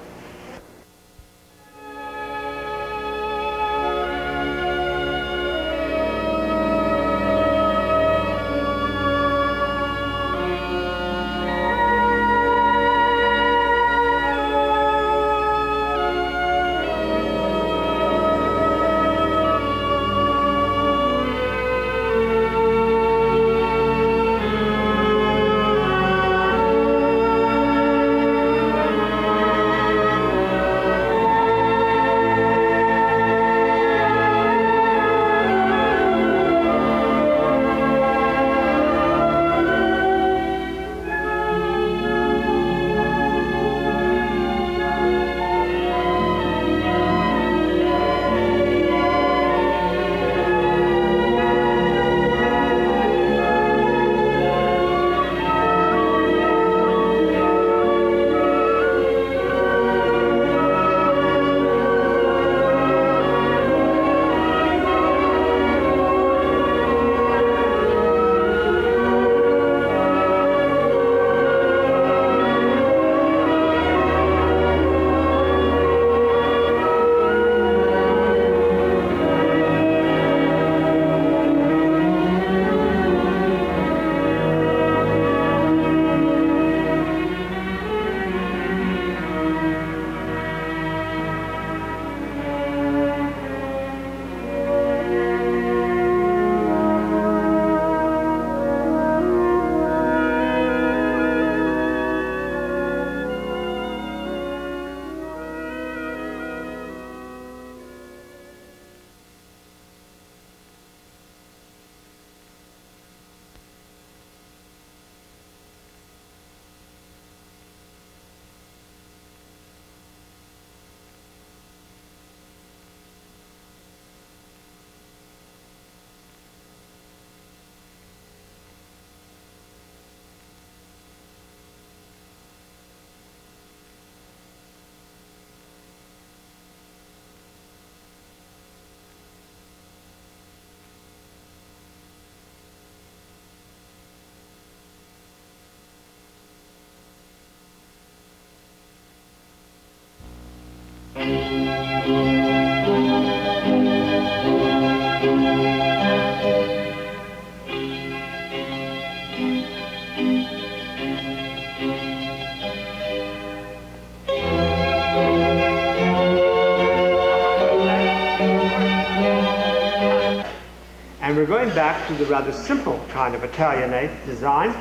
And we're going back to the rather simple kind of Italianate design,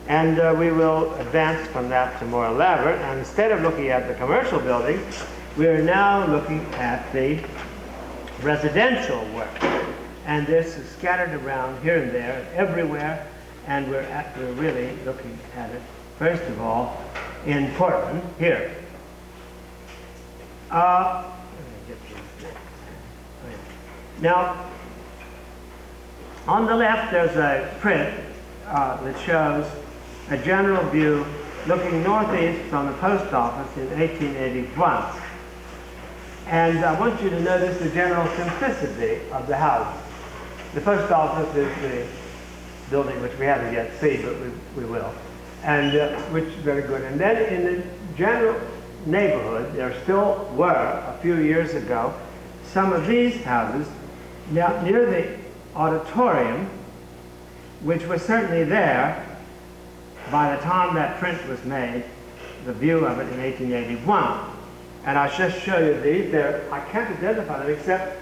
and we will advance from that to more elaborate. And instead of looking at the commercial building, we are now looking at the residential work. And this is scattered around here and there, everywhere, and we're really looking at it, first of all, in Portland, here. Now, on the left, there's a print that shows a general view looking northeast from the post office in 1881. And I want you to notice the general simplicity of the house. The post office is the building which we haven't yet seen, but we will. and which is very good. And then in the general neighborhood, there still were, a few years ago, some of these houses now near the auditorium, which was certainly there by the time that print was made, the view of it in 1881. And I'll just show you these. I can't identify them except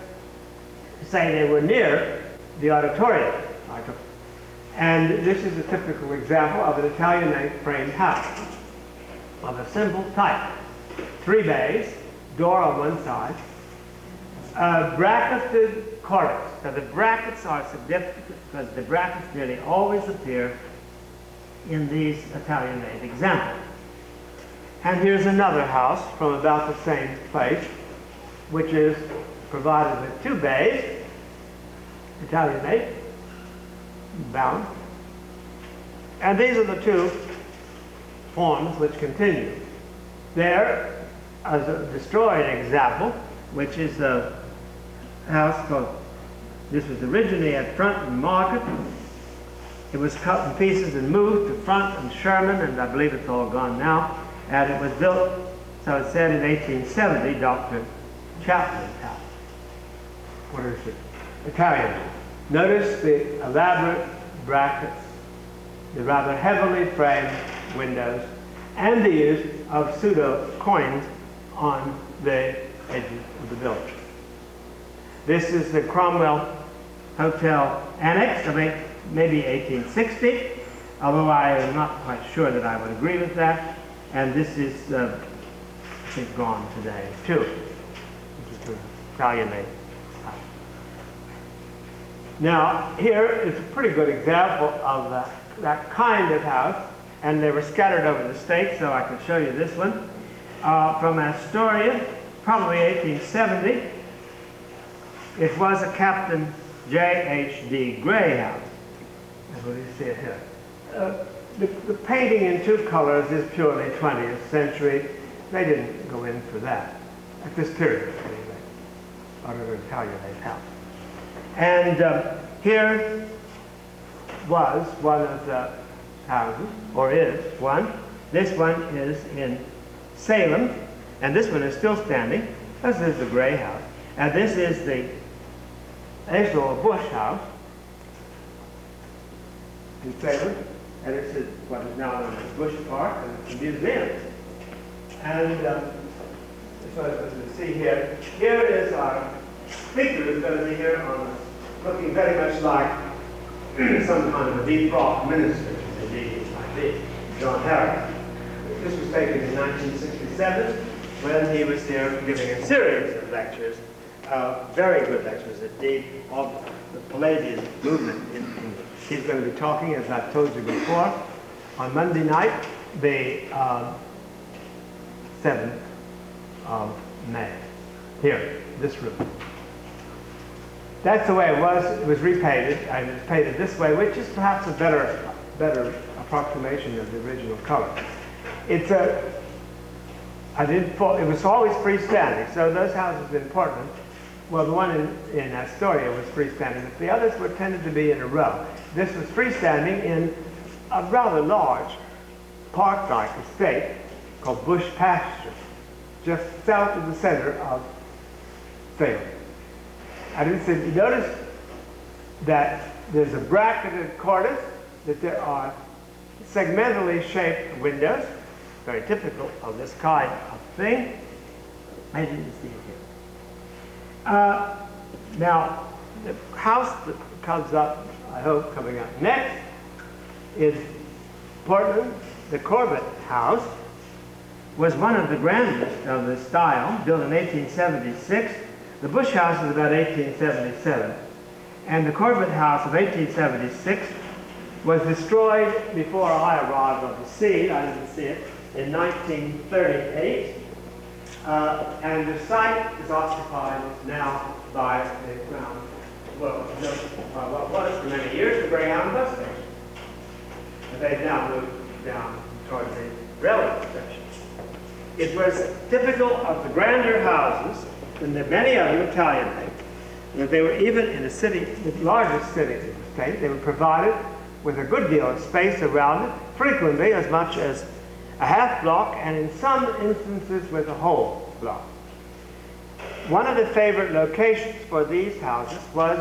to say they were near the auditorium. And this is a typical example of an Italianate frame house of a simple type. 3 bays, door on one side, bracketed cornice. So the brackets are significant because the brackets nearly always appear in these Italianate examples. And here's another house from about the same place, which is provided with 2 bays, Italianate, bound. And these are the 2 forms which continue. There is a destroyed example, which is a house called, this was originally at Front and Market. It was cut in pieces and moved to Front and Sherman, and I believe it's all gone now. And it was built, so it said in 1870, Dr. Chapman's house. What is it? Italian. Notice the elaborate brackets, the rather heavily framed windows, and the use of pseudo coins on the edges of the building. This is the Cromwell Hotel Annex of maybe 1860, although I am not quite sure that I would agree with that. And this is, I think, gone today too. This is the Italianate house. Now, here is a pretty good example of that kind of house, and they were scattered over the state, so I can show you this one. From Astoria, probably 1870. It was a Captain J.H.D. Gray house. That's what you see it here. The painting in 2 colors is purely 20th century. They didn't go in for that at this period, anyway, other than Italianate house. And here was one of the houses, or is one. This one is in Salem, and this one is still standing. This is the Gray house. And this is the Ezra Bush house in Salem. And it's what is now known as Bush Park, and it's a museum. And so as you see here, here is our speaker who's going to be here on looking very much like some kind of a deep rock minister, indeed it might be, John Harris. This was taken in 1967 when he was here giving a series of lectures, very good lectures indeed, of the Palladian movement in England. He's going to be talking, as I've told you before, on Monday night, the 7th of May, here, this room. That's the way it was. It was repainted, and it's painted this way, which is perhaps a better approximation of the original color. It's it was always freestanding, so those houses in Portland, well, the one in Astoria was freestanding, but the others were tended to be in a row. This was freestanding in a rather large park-like estate called Bush Pasture, just south of the center of Salem. I didn't see, you notice that there's a bracketed cornice, that there are segmentally shaped windows, very typical of this kind of thing. I didn't see it here. Now, the house that comes up, I hope, coming up next is Portland. The Corbett House was one of the grandest of the style, built in 1876. The Bush House is about 1877. And the Corbett House of 1876 was destroyed before I arrived on the scene. I didn't see it in 1938. And the site is occupied now by the ground, what was for many years the Greyhound bus station. But they've now moved down towards the railroad station. It was typical of the grander houses, and that many of them Italianate, that they were even in the city, the largest city in the state, they were provided with a good deal of space around it, frequently as much as a half block, and in some instances with a whole block. One of the favorite locations for these houses was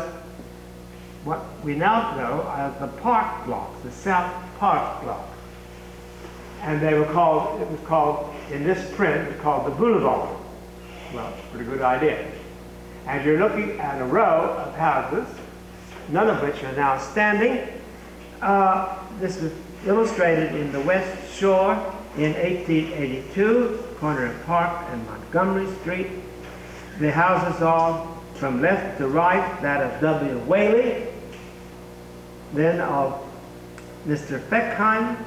what we now know as the park blocks, the South Park block. And they were called, it was called, in this print, it was called the Boulevard. Well, pretty good idea. And you're looking at a row of houses, none of which are now standing. This was illustrated in the West Shore in 1882, corner of Park and Montgomery Street. The houses are from left to right, that of W. Whaley, then of Mr. Feckheim,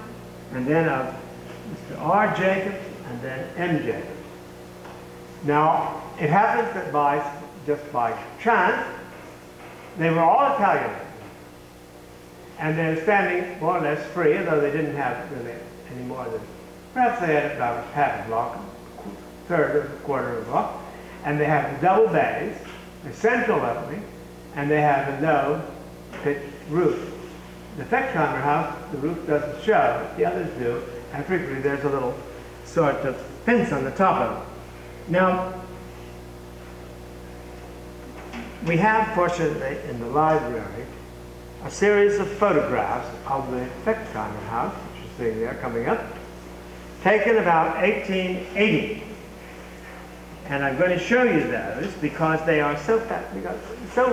and then of Mr. R. Jacobs, and then M. Jacobs. Now, it happens that just by chance, they were all Italian. And they're standing more or less free, although they didn't have really any more than, perhaps they had about half a block, a third or a quarter of a block. And they have double bays, a central opening, and they have a no-pitch roof. The Fechtheimer house, the roof doesn't show, but the others do, and frequently there's a little sort of fence on the top of it. Now, we have, fortunately, in the library, a series of photographs of the Fechtheimer house, which you're seeing there coming up, taken about 1880. And I'm going to show you those because they are so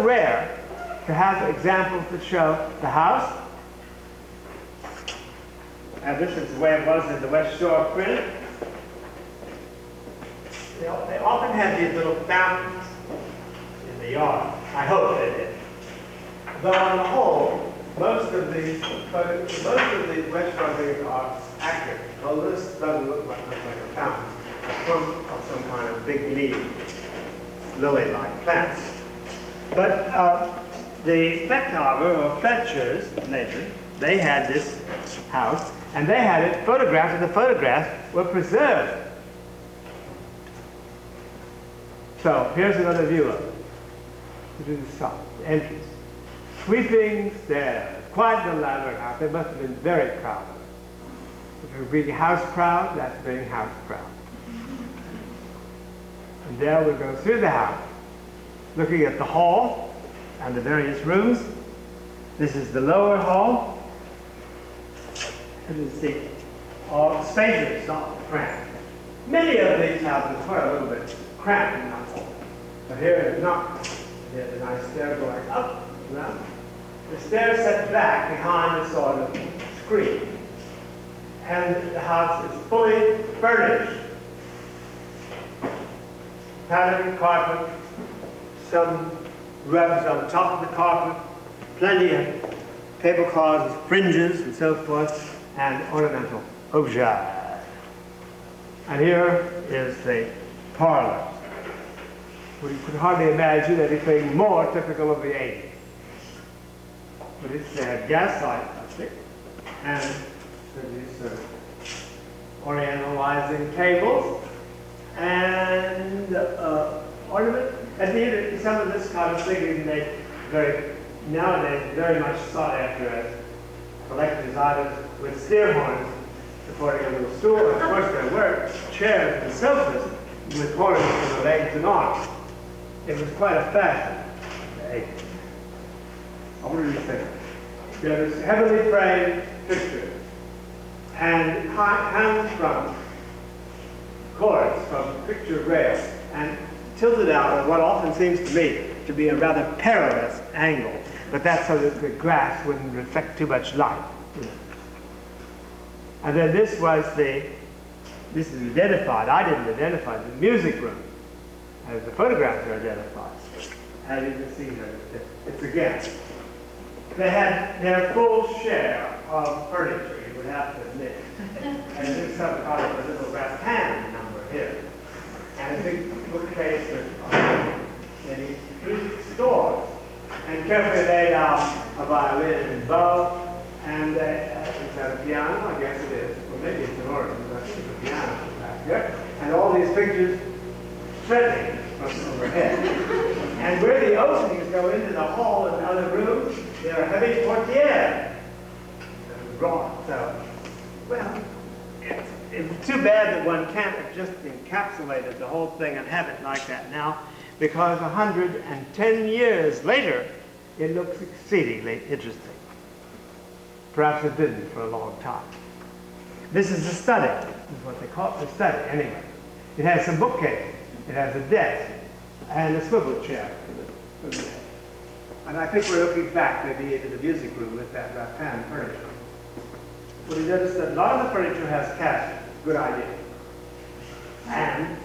rare to have examples that show the house. And this is the way it was in the West Shore print. They often had these little fountains in the yard. I hope they did. Though on the whole, most of the West Shore things are accurate. Well, this doesn't look like a fountain. Of some kind of big leaf, lily-like plants. But the Fechtheimer or Fletchers later, they had this house, and they had it photographed, and the photographs were preserved. So here's another view of it. This is the entrance. Sweeping stairs, quite an elaborate house. They must have been very proud of it. If you're being house proud, that's being house proud. And there we go through the house, looking at the hall and the various rooms. This is the lower hall. And you see all spacious, not cramped. Many of these houses were a little bit cramped in that hall. But here it's not. There's a nice stair going up and up. The stair set back behind a sort of screen. And the house is fully furnished. Patterned carpet, some rugs on the top of the carpet, plenty of tablecloths, fringes, and so forth, and ornamental objets. And here is the parlor. We could hardly imagine anything more typical of the 80s. But they had gas lights, I think, and these orientalizing tables. And ornament. At the end, some of this kind of thing is made nowadays very much sought after as collector's items with steer horns supporting a little stool. Of course, there were chairs and sofas with horns for the legs and arms. It was quite a fashion. What do you think? There's heavily framed pictures and hands from cords from picture rails and tilted out at what often seems to me to be a rather perilous angle, but that's so that the glass wouldn't reflect too much light. And then this is identified, I didn't identify, the music room, as the photographs are identified. As you can see here, it's a guess. They had their full share of furniture, you would have to admit. And there's some kind of a little rattan number here. And a big bookcase with many stores. And carefully laid out a violin and bow. And is that a piano? I guess it is. Well, maybe it's an organ, but I think it's a piano back here. And all these pictures threatening from overhead. And where the openings go into the hall and other rooms, there are heavy portières. Roth. So, well, it's too bad that one can't have just encapsulated the whole thing and have it like that now, because 110 years later, it looks exceedingly interesting. Perhaps it didn't for a long time. This is a study. This is what they call it, a study, anyway. It has some bookcases. It has a desk and a swivel chair. And I think we're looking back maybe into the music room with that rattan furniture. Well, you notice that a lot of the furniture has casters. Good idea. And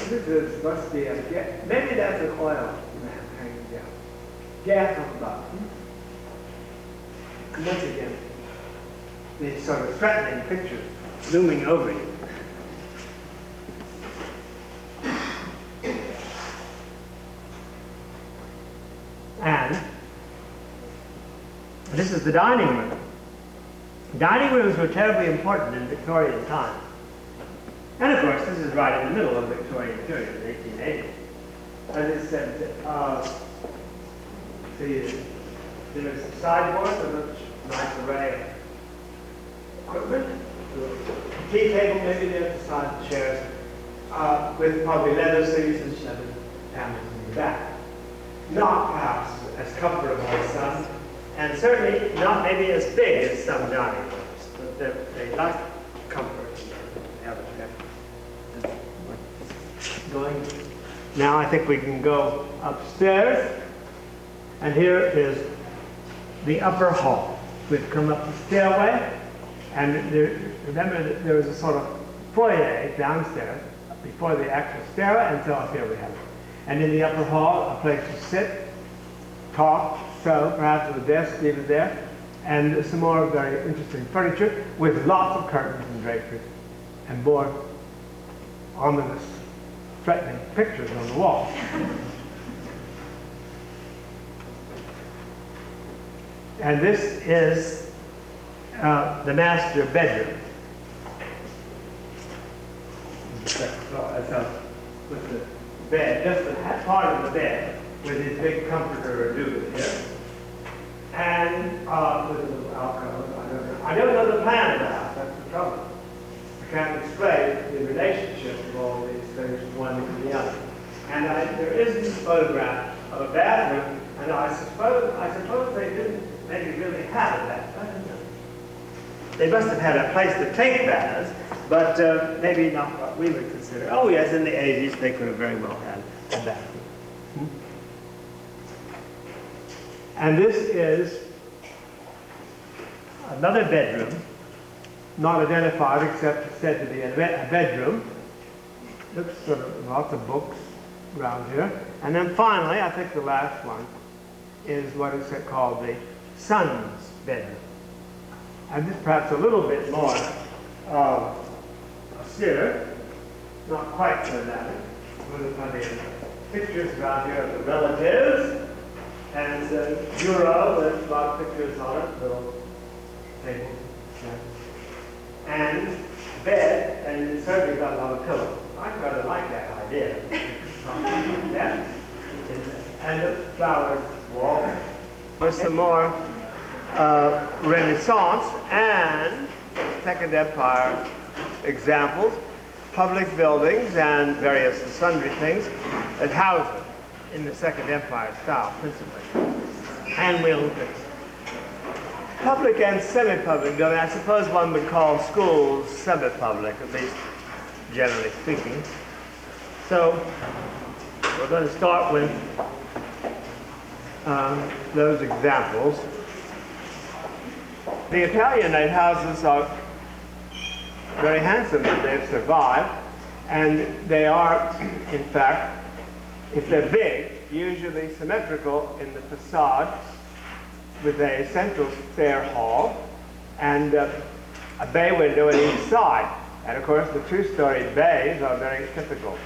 this must be a gas. Maybe that's an oil lamp hanging down. Gas on the bottom. And once again, these sort of threatening pictures looming over you. And this is the dining room. Dining rooms were terribly important in Victorian times. And of course, this is right in the middle of the Victorian period, the 1880s. As I said, there's the sideboard with a nice array of equipment. The tea table maybe there beside the chairs, with probably leather seats and leather panels in the back. Not perhaps as comfortable as some, and certainly not maybe as big as some dining rooms, but they like comfort. Going. Now I think we can go upstairs, and here is the upper hall. We've come up the stairway, and remember that there was a sort of foyer downstairs before the actual stairway, and so up here we have it. And in the upper hall, a place to sit, talk, sew, perhaps with a desk even there, and some more very interesting furniture with lots of curtains and draperies and more ominous, threatening pictures on the wall. And this is the master bedroom. With the bed, just the part of the bed, with his big comforter or duvet here. And with a little alcove. I don't know the plan of the house, that's the trouble. I can't explain the relationship of all these things from one to the other. And there is this photograph of a bathroom, and I suppose they didn't maybe really have a bath. I don't know. They must have had a place to take baths, but maybe not what we would consider. Oh yes, in the 80s they could have very well had a bathroom. And this is another bedroom, not identified except said to be a bedroom. Looks sort of lots of books around here. And then finally, I think the last one is what is called the son's bedroom. And this perhaps a little bit more austere, not quite so dramatic. With plenty of pictures around here of the relatives, and the bureau with a lot of pictures on it, little tables, and bed, and it's certainly got a lot of pillows. I rather like that idea. Yeah. And the flowers wall. There's some more Renaissance and Second Empire examples, public buildings and various sundry things that house it in the Second Empire style principally. And we'll look at public and semi-public building. I suppose one would call schools semi-public, at least generally speaking. So we're going to start with those examples. The Italianate houses are very handsome and they've survived, and they are, in fact, if they're big, usually symmetrical in the facade with a central stair hall and a bay window at each side. And of course, the two-story bays are very typical.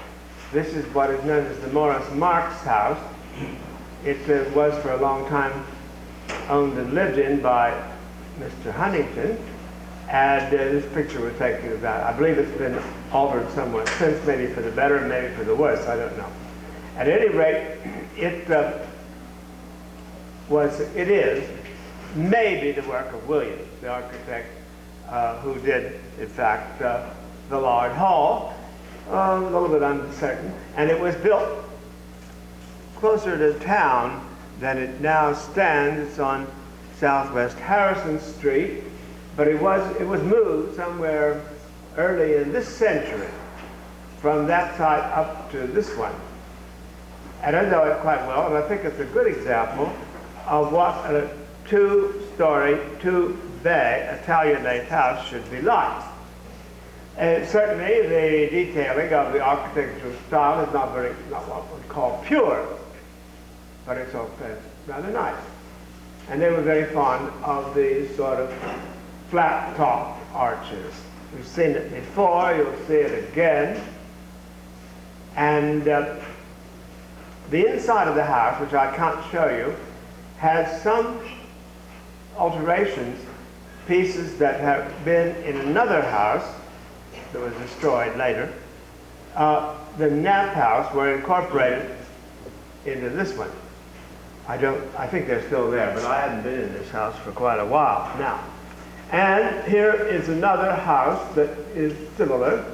This is what is known as the Morris Marks house. It was for a long time owned and lived in by Mr. Huntington, and this picture was taken of that. I believe it's been altered somewhat since, maybe for the better, maybe for the worse, I don't know. At any rate, it is may be the work of Williams, the architect who did, in fact, the large hall. A little bit uncertain. And it was built closer to town than it now stands. It's on Southwest Harrison Street, but it was moved somewhere early in this century from that site up to this one. And I know it quite well, and I think it's a good example of what a two-story, two-bay Italianate house should be like. And certainly the detailing of the architectural style is not what we call pure, but it's rather nice. And they were very fond of these sort of flat-top arches. You've seen it before, you'll see it again. And the inside of the house, which I can't show you, has some alterations, pieces that have been in another house that was destroyed later. The Knapp house were incorporated into this one. I think they're still there, but I haven't been in this house for quite a while now. And here is another house that is similar,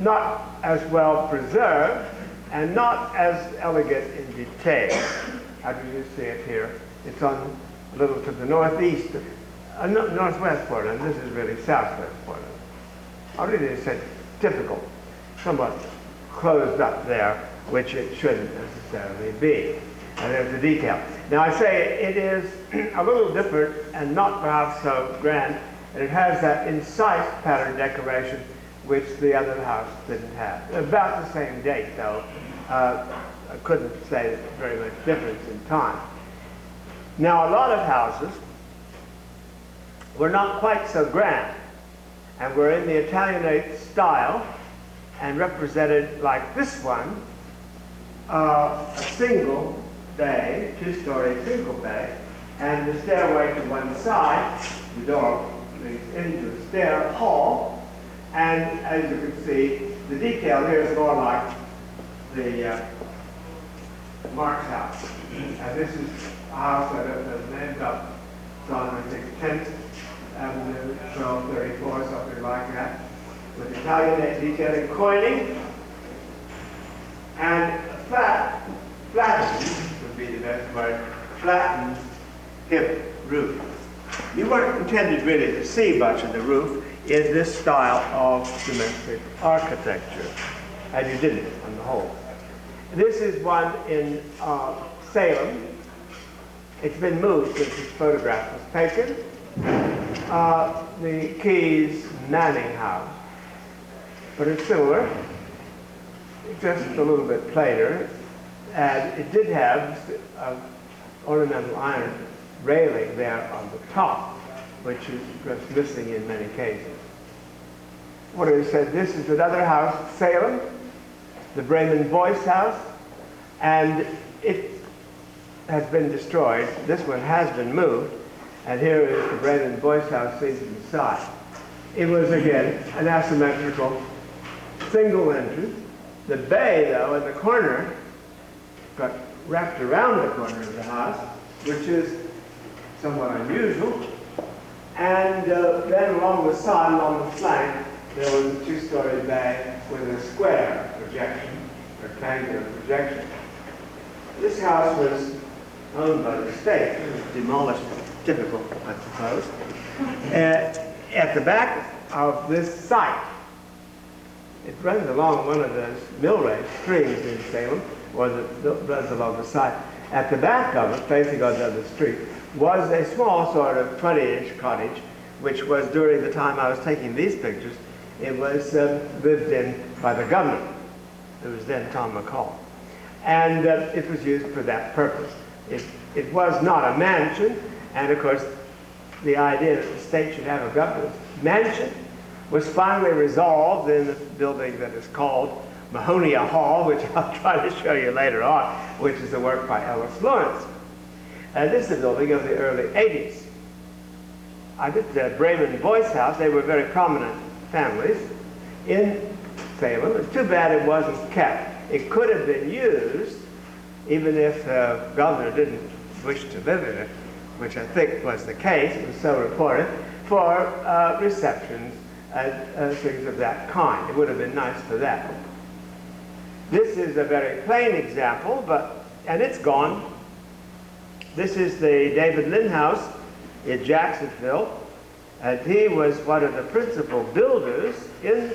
not as well preserved and not as elegant in detail. How do you see it here? It's on a little to the northeast, northwest Portland. This is really southwest Portland. I really said typical, somewhat closed up there, which it shouldn't necessarily be. And there's the detail. Now I say it is a little different and not perhaps so grand, and it has that incisive pattern decoration which the other house didn't have. About the same date, though. I couldn't say very much difference in time. Now a lot of houses were not quite so grand, and were in the Italianate style, and represented like this one, a single bay, two-story single bay, and the stairway to one side, the door leads into the stair hall, and as you can see, the detail here is more like the Mark's house. And this is a house that is named up, it's on, I think, 10th Avenue, 1234, something like that, with Italianate detailing, coining, and flattened would be the best word, flattened hip roof. You weren't intended really to see much of the roof in this style of domestic architecture, and you didn't on the whole. This is one in Salem. It's been moved since this photograph was taken. The Keys Manning house, but it's similar, just a little bit plainer, and it did have an ornamental iron railing there on the top, which is just missing in many cases. What I said, this is another house, Salem, the Bremen Boyce house, and it has been destroyed. This one has been moved, and here is the Bremen Boyce house seen from the side. It was, again, an asymmetrical single entrance. The bay, though, in the corner, got wrapped around the corner of the house, which is somewhat unusual. And then along the side, along the flank, there was a two-story bay with a square projection, rectangular projection. This house was owned by the state. It was demolished, typical, I suppose. At the back of this site, it runs along one of those millrace streams in Salem, or that runs along the site. At the back of it, facing on the other street, was a small sort of 20-inch cottage, which was during the time I was taking these pictures, it was lived in by the governor. It was then Tom McCall. And it was used for that purpose. It was not a mansion, and of course, the idea that the state should have a governor's mansion was finally resolved in the building that is called Mahonia Hall, which I'll try to show you later on, which is the work by Ellis Lawrence. And this is a building of the early 80s. I did the Bremen Boyce house. They were very prominent families in Salem. It's too bad it wasn't kept. It could have been used, even if the governor didn't wish to live in it, which I think was the case, it was so reported, for receptions and things of that kind. It would have been nice for that. This is a very plain example, and it's gone. This is the David Lynn House in Jacksonville, and he was one of the principal builders in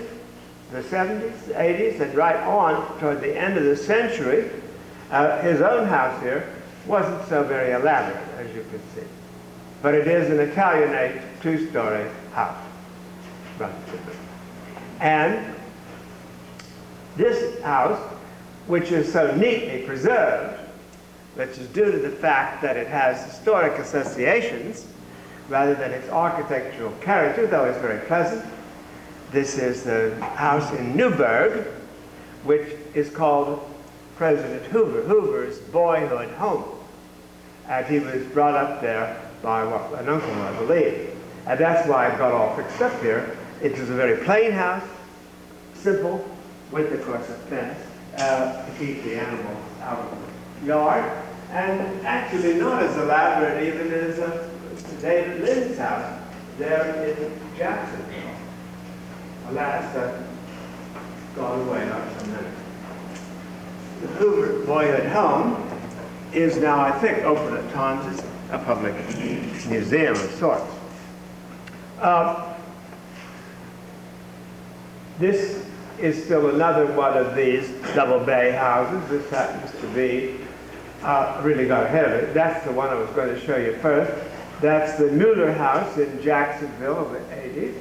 the 70s, 80s, and right on toward the end of the century. His own house here wasn't so very elaborate, as you can see. But it is an Italianate two-story house. And this house, which is so neatly preserved, which is due to the fact that it has historic associations rather than its architectural character, though it's very pleasant. This is the house in Newburgh, which is called President Hoover's boyhood home. And he was brought up there by an uncle, I believe. And that's why it got all fixed up here. It was a very plain house, simple, with, of course, a fence to keep the animals out of the yard, and actually not as elaborate even as David Lynn's house there in Jacksonville. Alas, that's gone away not so many. The Hoover boyhood home is now, I think, open at times as a public museum of sorts. This is still another one of these double bay houses. This happens to be, really got ahead of it. That's the one I was going to show you first. That's the Mueller house in Jacksonville of the 80s.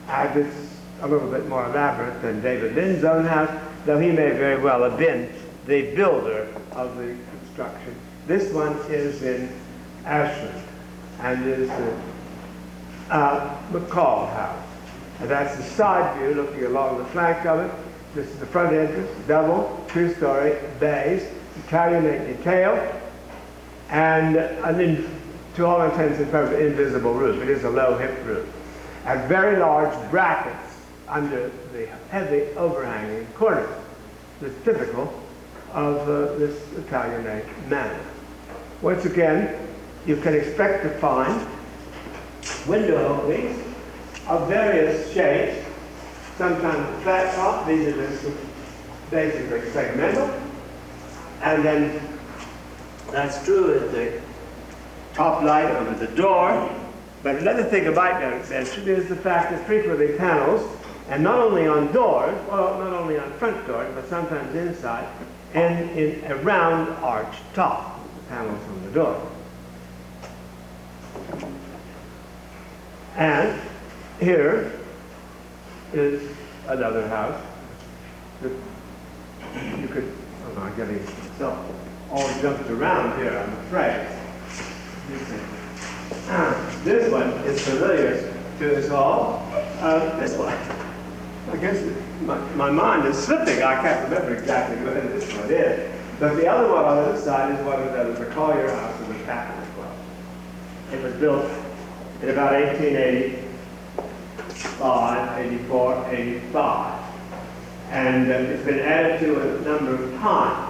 And it's a little bit more elaborate than David Lynn's own house, though he may very well have been the builder of the construction. This one is in Ashland and is the McCall house. And that's the side view looking along the flank of it. This is the front entrance, double, two-story bays, Italianate detail, and to all intents and purposes, invisible roof. It is a low hip roof. And very large brackets under the heavy overhanging cornice. It's typical of this Italianate manner. Once again, you can expect to find window openings of various shapes, sometimes flat top. These are just basically segmental. And then that's true at the top light over the door. But another thing I might mention is the fact that frequently panels, and not only on doors, well, not only on front doors, but sometimes inside, and in a round arched top, the panels on the door. And here is another house that you could, oh, I'm getting myself all jumped around here, I'm afraid. This one is familiar to us all. This one, I guess my mind is slipping. I can't remember exactly what this one is. But the other one on the other side is one of the Collier House in the Capital Club. It was built in about 1885, 84, 85. And it's been added to a number of times.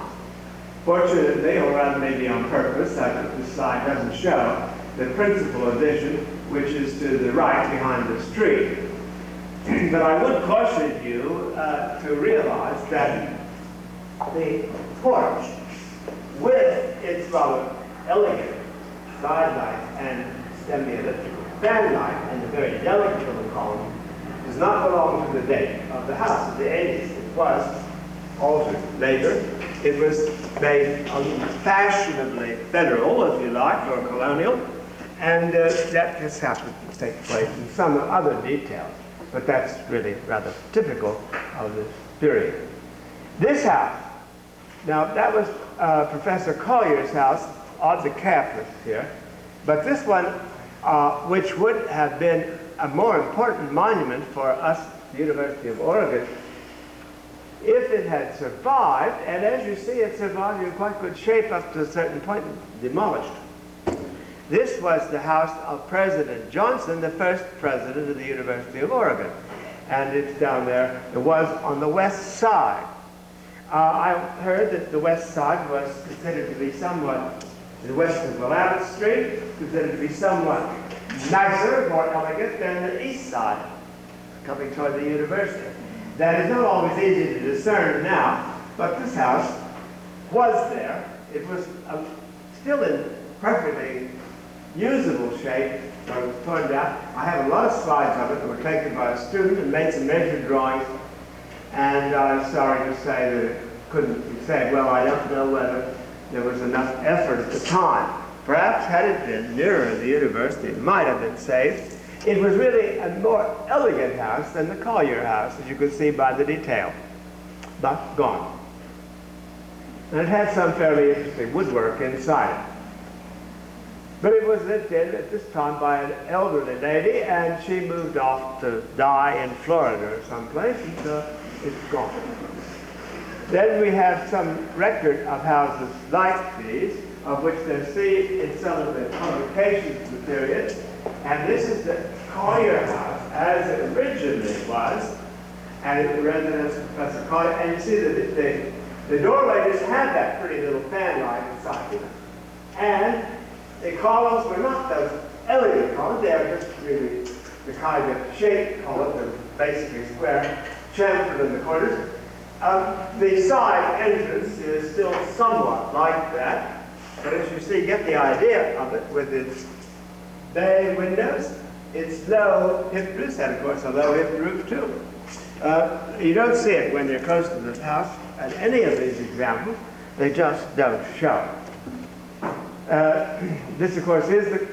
Fortunately, or rather maybe on purpose, this slide doesn't show, the principal addition, which is to the right behind the street. But I would caution you to realize that the porch, with its rather elegant side light and semi-elliptical fan light and the very delicate little column, does not belong to the date of the house of the 80s. It was altered later. It was made fashionably federal, if you like, or colonial, and that has happened to take place in some other details, but that's really rather typical of this period. This house, now that was Professor Collier's house on the campus here, but this one, which would have been a more important monument for us, the University of Oregon, if it had survived, and as you see, it survived in quite good shape up to a certain point, demolished. This was the house of President Johnson, the first president of the University of Oregon. And it's down there. It was on the west side. I heard that the west side was considered to be somewhat in west of Willamette Street, considered to be somewhat nicer, more elegant than the east side, coming toward the university. That is not always easy to discern now, but this house was there. It was still in perfectly usable shape, but it was torn down. I have a lot of slides of it that were taken by a student and made some measured drawings, and I'm sorry to say that it couldn't be saved. Well, I don't know whether there was enough effort at the time. Perhaps had it been nearer the university, it might have been saved. It was really a more elegant house than the Collier house, as you can see by the detail, but gone. And it had some fairly interesting woodwork inside it. But it was lived in at this time by an elderly lady, and she moved off to die in Florida or someplace, and so it's gone. Then we have some record of houses like these, of which they see in some of the publications of the period. And this is the Collier house as it originally was, and the residence of Professor Collier. And you see that the doorway just had that pretty little fanlight inside it. And the columns were not those elegant columns, they are just really the kind of shaped columns, they're basically square, chamfered in the corners. The side entrance is still somewhat like that, but as you see, get the idea of it with its bay windows, its low hip roofs, and of course a low hip roof too. You don't see it when you're close to the house at any of these examples, they just don't show. This, of course, is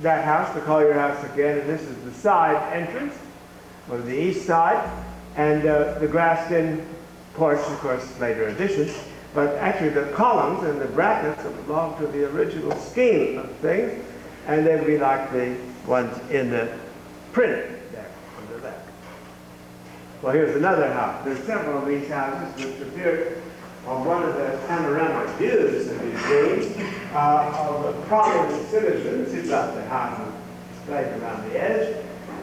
that house, the Collier house again, and this is the side entrance, or the east side, and the grassed-in porch, of course, later addition, but actually the columns and the brackets belong to the original scheme of things, and they would be like the ones in the print there on the left. Well, here's another house. There's several of these houses which appear on one of the panoramic views that we've seen of a prominent citizen. This is about the house displayed around the edge.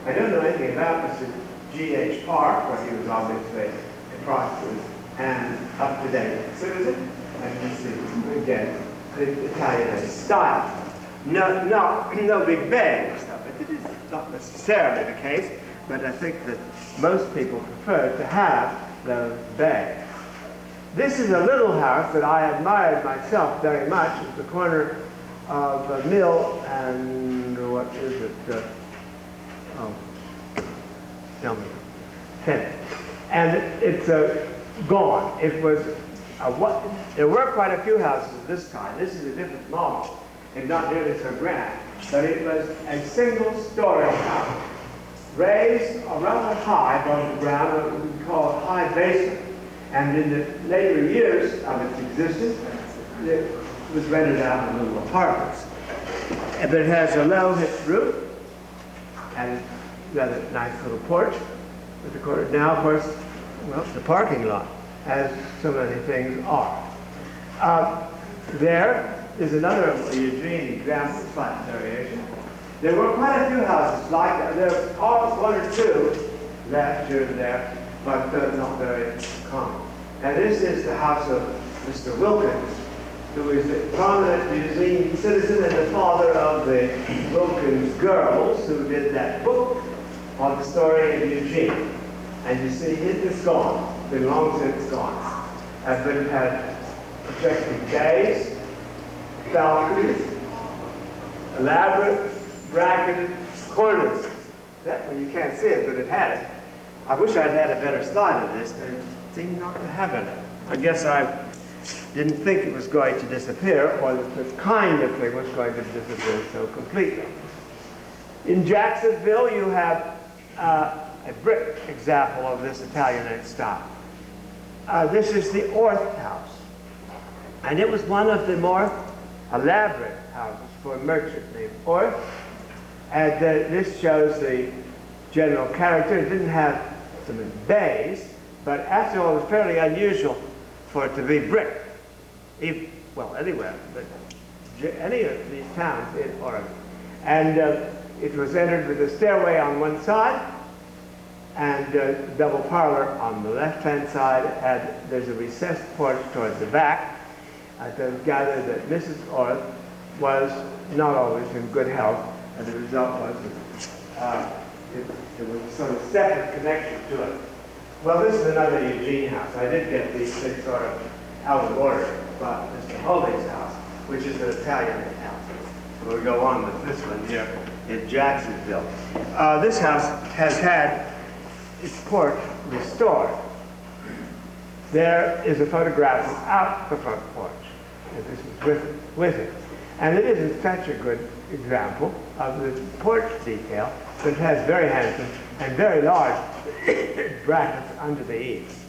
I don't know anything about Mr. G.H. Park, but he was obviously a prosperous and up-to-date citizen. And you see, again, the Italian style. No big bang stuff. It is not necessarily the case, but I think that most people prefer to have those bags. This is a little house that I admired myself very much. It's the corner of a mill and what is it? Tell me. Tennis. And it's gone. It was there were quite a few houses this time. This is a different model, and not nearly so grand. But it was a single-story house, raised rather high above the ground, what we would call a high basement. And in the later years of its existence, it was rented out in little apartments. But it has a low hip roof and a rather nice little porch with the corner. Now, of course, well, the parking lot, as so many things are. There is another Eugene example, slight variation. There were quite a few houses like that. There are one or two left here and there, but not very common. And this is the house of Mr. Wilkins, who is a prominent museum citizen and the father of the Wilkins girls, who did that book on the story of Eugene. And you see, it is gone, been long since gone. But it had projecting bays, balconies, elaborate bracketed cornices. That one you can't see it, but it had it. I wish I'd had a better slide of this, but it seemed not to have it. I guess I didn't think it was going to disappear, or that the kind of thing was going to disappear so completely. In Jacksonville, you have a brick example of this Italianate style. This is the Orth house, and it was one of the more elaborate houses for a merchant named Orth, and this shows the general character. It didn't have some bays, but after all, it was fairly unusual for it to be brick. Well, anywhere, but any of these towns in Oregon. And it was entered with a stairway on one side and a double parlor on the left-hand side. There's a recessed porch towards the back. I gather that Mrs. Orth was not always in good health, and the result was there was a sort of separate connection to it. Well, this is another Eugene house. I did get these things sort of out of order, but Mr. Holding's house, which is an Italian house. So we'll go on with this one here in Jacksonville. This house has had its porch restored. There is a photograph without the front porch, and this is with it. And it isn't such a good example of the porch detail, but it has very handsome and very large brackets under the eaves.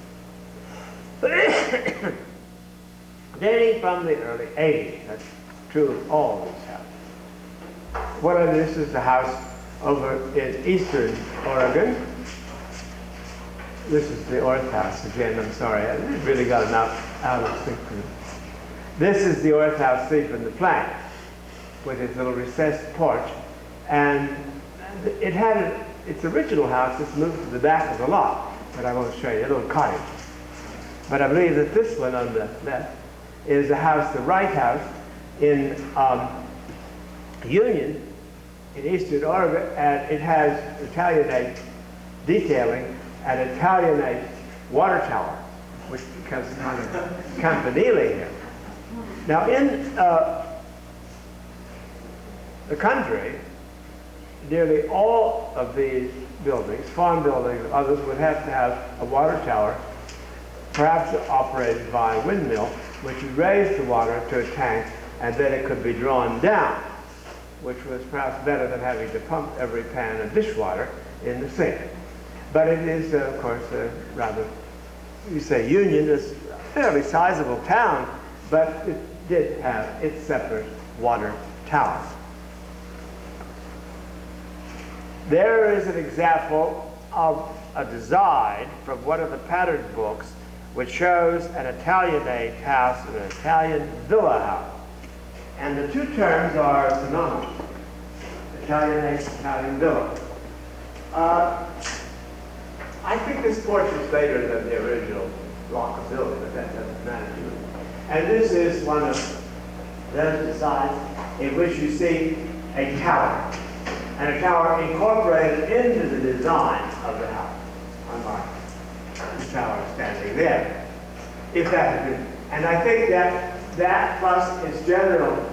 Dating from the early 80s. That's true of all these houses. This is the house over in eastern Oregon. This is the Orth house again. I'm sorry, I really got it out of sync. This is the Orth house, see from the flank, with its little recessed porch. And it had its original house just moved to the back of the lot, but I won't show you, a little cottage. But I believe that this one on the left is a house, the Wright house, in Union, in eastern Oregon, and it has Italianate detailing and Italianate water tower, which becomes kind of campanile here. Now in the country, nearly all of these buildings, farm buildings, others, would have to have a water tower, perhaps operated by a windmill, which would raise the water to a tank, and then it could be drawn down, which was perhaps better than having to pump every pan of dishwater in the sink. But it is, of course, rather, you say Union is a fairly sizable town, but it did have its separate water tower. There is an example of a design from one of the pattern books which shows an Italianate house and an Italian villa house. And the two terms are synonymous, Italianate, Italian villa. I think this porch is later than the original block of building, but that doesn't matter to me. And this is one of those designs in which you see a tower, and a tower incorporated into the design of the house, unlike the tower standing there. If that had been, and I think that plus its general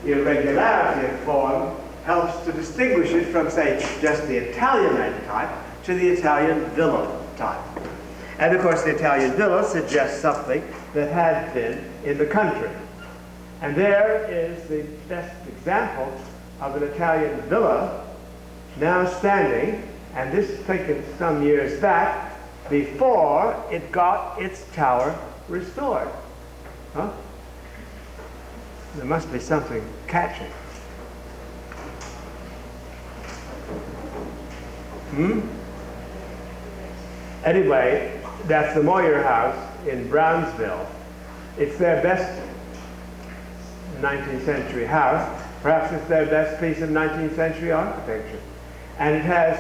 irregularity of form helps to distinguish it from, say, just the Italianate type to the Italian villa type. And of course the Italian villa suggests something that had been in the country. And there is the best example of an Italian villa now standing, and this is taken some years back, before it got its tower restored. Huh? There must be something catching. Anyway, that's the Moyer House in Brownsville. It's their best 19th century house. Perhaps it's their best piece of 19th century architecture. And it has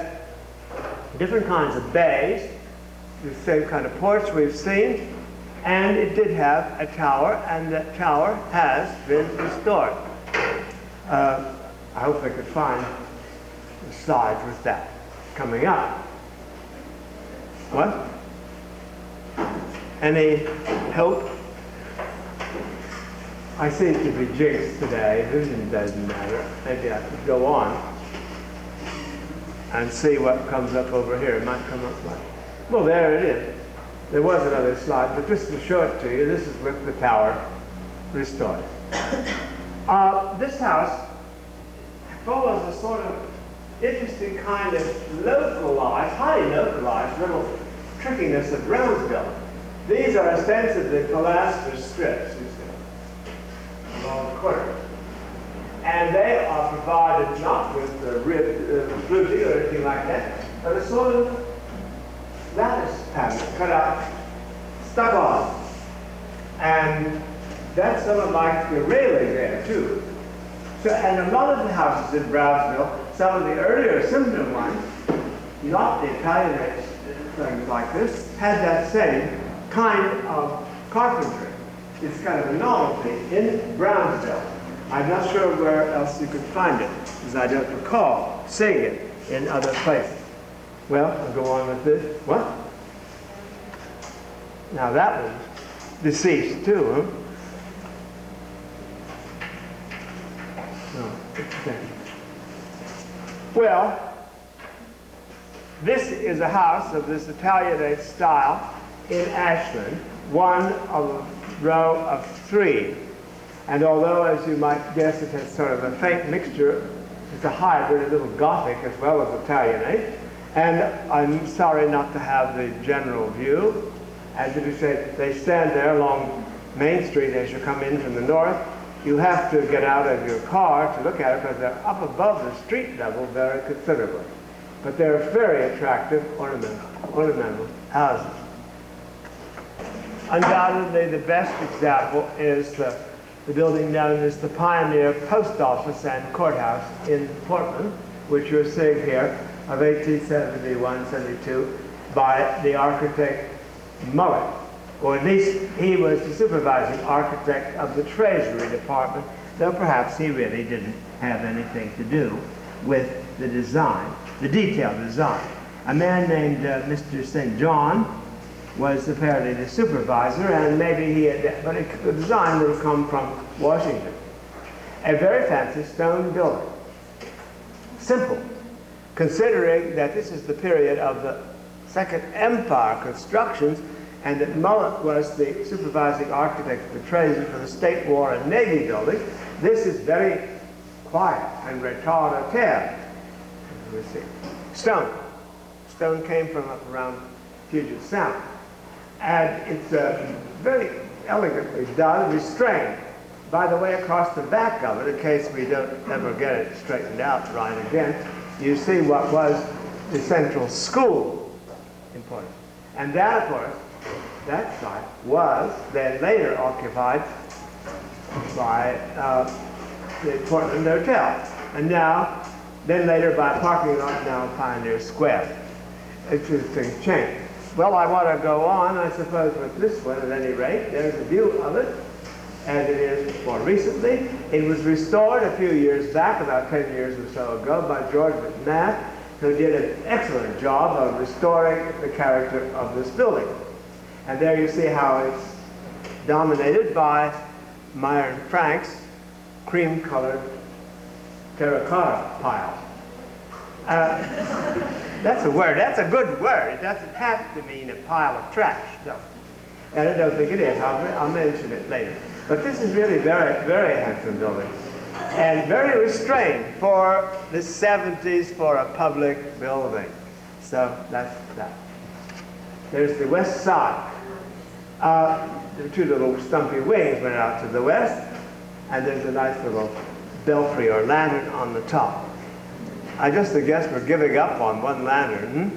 different kinds of bays, the same kind of porch we've seen, and it did have a tower, and that tower has been restored. I hope I could find the slides with that coming up. What? Any hope? I seem to be jinxed today. Vision doesn't matter. Maybe I could go on and see what comes up over here. It might come up like, well, there it is. There was another slide, but just to show it to you, this is with the tower restored. This house follows a sort of interesting kind of localized, highly localized little trickiness of Brownsville. These are ostensibly pilaster strips, you see, along the corner. And they are provided not with fluting or anything like that, but a sort of lattice pattern cut out, stuck on. And that's somewhat like the railing there, too. So, and a lot of the houses in Brownsville, some of the earlier, simpler ones, not the Italian things like this, had that same kind of carpentry. It's kind of a novelty in Brownsville. I'm not sure where else you could find it, because I don't recall seeing it in other places. Well, I'll go on with this. What? Now that was deceased too, huh? No, it's okay. Well, this is a house of this Italianate style in Ashland, one of a row of 3. And although, as you might guess, it has sort of a faint mixture, it's a hybrid, a little Gothic as well as Italianate. And I'm sorry not to have the general view. As you say, they stand there along Main Street as you come in from the north. You have to get out of your car to look at it because they're up above the street level very considerably. But they're very attractive ornamental houses. Undoubtedly, the best example is the building known as the Pioneer Post Office and Courthouse in Portland, which you're seeing here, of 1871-72, by the architect Mullet, or at least he was the supervising architect of the Treasury Department, though perhaps he really didn't have anything to do with the design, the detailed design. A man named Mr. St. John was apparently the supervisor, and maybe he had, but the design would have come from Washington. A very fancy stone building. Simple, considering that this is the period of the Second Empire constructions, and that Mullet was the supervising architect of the Treasury for the State War and Navy building. This is very quiet and retardataire. We see. Stone. Stone came from up around Puget Sound. And it's very elegantly done, restrained. By the way, across the back of it, in case we don't ever get it straightened out right again, you see what was the central school in Portland. And that, of course, that site was then later occupied by the Portland Hotel. And now, then later by a parking lot, now Pioneer Square. Interesting change. Well, I want to go on, I suppose, with this one at any rate. There's a view of it, as it is more recently. It was restored a few years back, about 10 years or so ago, by George McMath, who did an excellent job of restoring the character of this building. And there you see how it's dominated by Myron Frank's cream-colored terracotta pile. That's a word. That's a good word. It doesn't have to mean a pile of trash, though. And I don't think it is. I'll mention it later. But this is really very, very handsome building. And very restrained for the 70s for a public building. So that's that. There's the west side. The 2 little stumpy wings went out to the west. And there's a nice little belfry or lantern on the top. I just guess we're giving up on one lantern.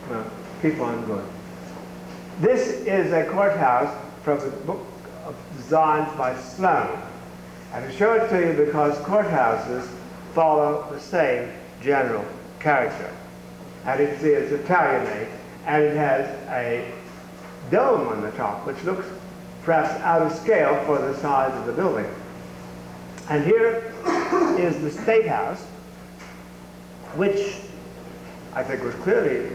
Well, keep on going. This is a courthouse from a book of designs by Sloan. And I show it to you because courthouses follow the same general character. And you see it's Italianate, and it has a dome on the top, which looks perhaps out of scale for the size of the building. And here is the State House, which I think was clearly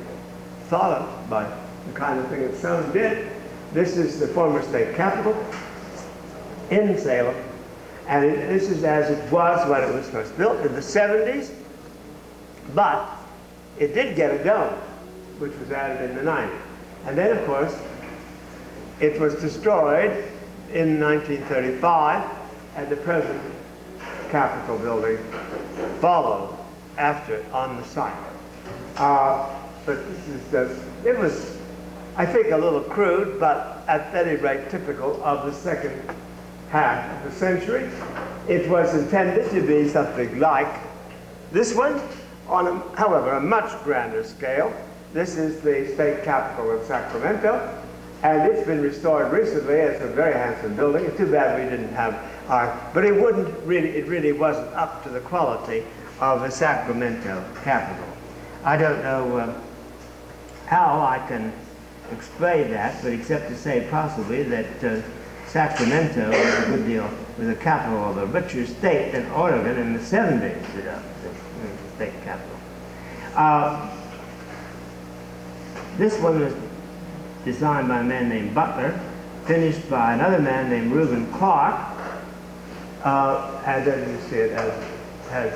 thought of by the kind of thing that Sloan did. This is the former state capitol in Salem, and this is as it was when it was first built in the 70s, but it did get a dome, which was added in the 90s. And then, of course, it was destroyed in 1935, and the present Capitol building followed after on the site. But this is it was, I think, a little crude, but at any rate typical of the second half of the century. It was intended to be something like this one, on however, a much grander scale. This is the state capitol of Sacramento, and it's been restored recently as a very handsome building. It's too bad we didn't have but it really wasn't up to the quality of a Sacramento capitol. I don't know how I can explain that, but except to say possibly that Sacramento is a good deal was the capital of the richer state in Oregon in the 70s, the state capital. This one was designed by a man named Butler, finished by another man named Reuben Clark, and as you see it has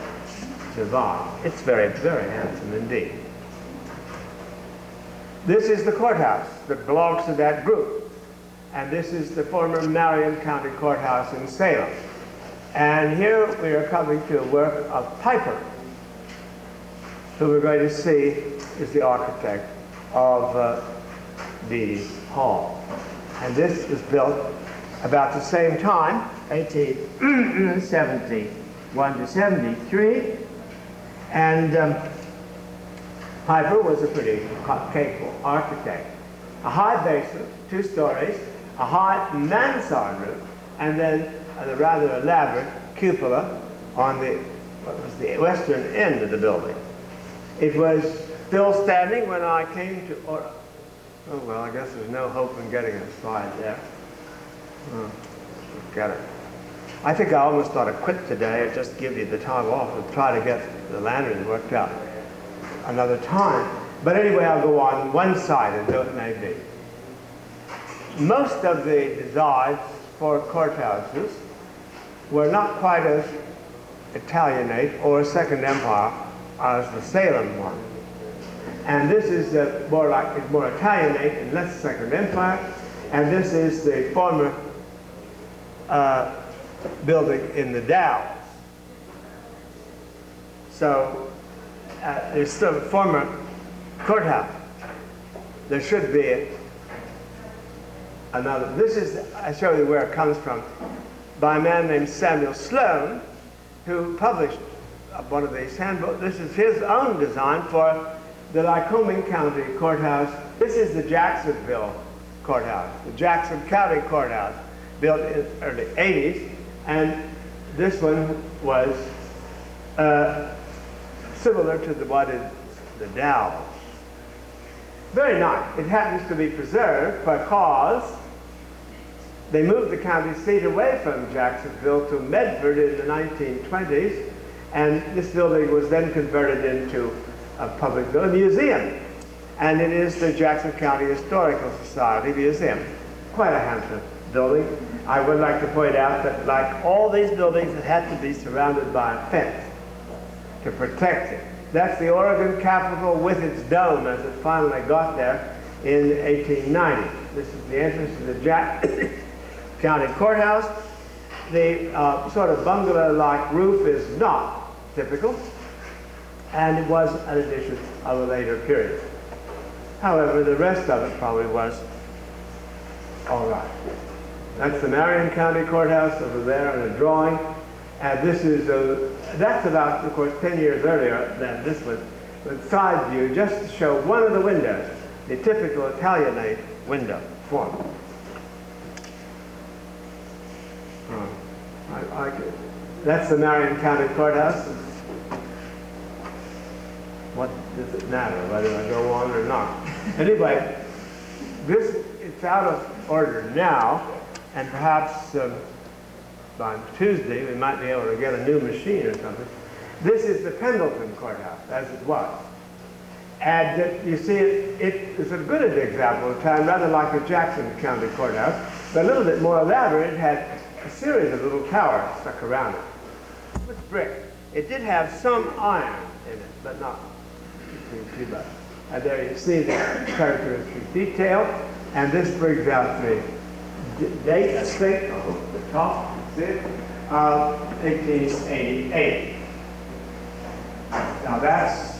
survived. It's very, very handsome indeed. This is the courthouse that belongs to that group. And this is the former Marion County Courthouse in Salem. And here we are coming to a work of Piper, who we're going to see is the architect of the hall. And this was built about the same time, 1871 to 73. And Piper was a pretty capable architect. A high basement, 2 stories, a high mansard roof, and then a rather elaborate cupola on the western end of the building. It was still standing when I came to order. Oh, well, I guess there's no hope in getting a slide there. Oh, forget it. I think I almost ought to quit today and just give you the time off and try to get the lantern worked out another time. But anyway, I'll go on one side, and so it may be. Most of the designs for courthouses were not quite as Italianate or Second Empire as the Salem one. And this is more Italianate and less Second Empire. And this is the former building in the Dalles. So it's still a former courthouse. There should be another. This is, I show you where it comes from, by a man named Samuel Sloan, who published one of these handbooks. This is his own design for the Lycoming County Courthouse. This is the Jacksonville Courthouse, the Jackson County Courthouse, built in the early 80s. And this one was similar to the one in the Dalles. Very nice. It happens to be preserved because they moved the county seat away from Jacksonville to Medford in the 1920s, and this building was then converted into a public building, a museum. And it is the Jackson County Historical Society Museum. Quite a handsome building. I would like to point out that, like all these buildings, it had to be surrounded by a fence to protect it. That's the Oregon Capitol with its dome as it finally got there in 1890. This is the entrance to the Jackson County Courthouse. The sort of bungalow-like roof is not typical, and it was an addition of a later period. However, the rest of it probably was all right. That's the Marion County Courthouse over there in a drawing. And this is, that's about, of course, 10 years earlier than this one. With side view, just to show one of the windows, the typical Italianate window form. That's the Marion County Courthouse. What does it matter whether I go on or not? Anyway, it's out of order now, and perhaps on Tuesday we might be able to get a new machine or something. This is the Pendleton Courthouse, as it was. And you see, it is a good example of time, rather like the Jackson County Courthouse, but a little bit more elaborate. It had a series of little towers stuck around it. It was brick. It did have some iron in it, but not too much. And there you see the characteristic detail. And this brings out the date, I think, on the top, see it, of 1888. Now that's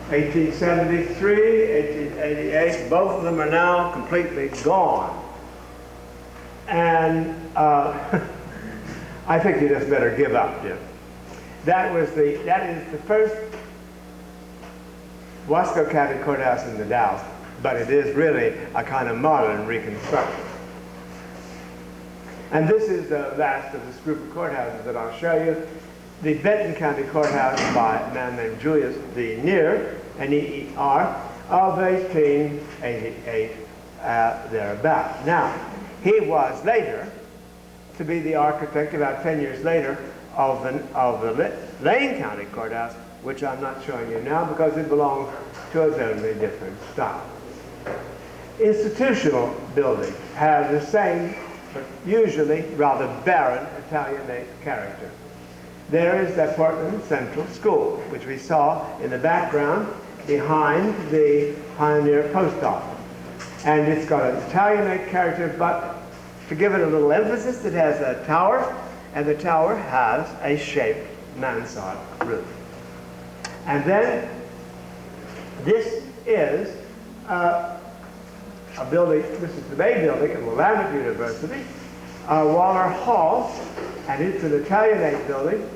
1873, 1888. Both of them are now completely gone. And I think you just better give up, Jim. That is the first Wasco County Courthouse in the Dalles, but it is really a kind of modern reconstruction. And this is the last of this group of courthouses that I'll show you. The Benton County Courthouse by a man named Julius D. Neer, N-E-E-R, of 1888, thereabout. Now, he was later to be the architect about 10 years later of the Lane County Courthouse, which I'm not showing you now because it belongs to a totally different style. Institutional buildings have the same, but usually rather barren Italianate character. There is that Portland Central School, which we saw in the background behind the Pioneer Post Office. And it's got an Italianate character, but to give it a little emphasis, it has a tower, and the tower has a shaped mansard roof. And then this is a building, this is the main building at Willamette University, Waller Hall, and it's an Italianate building,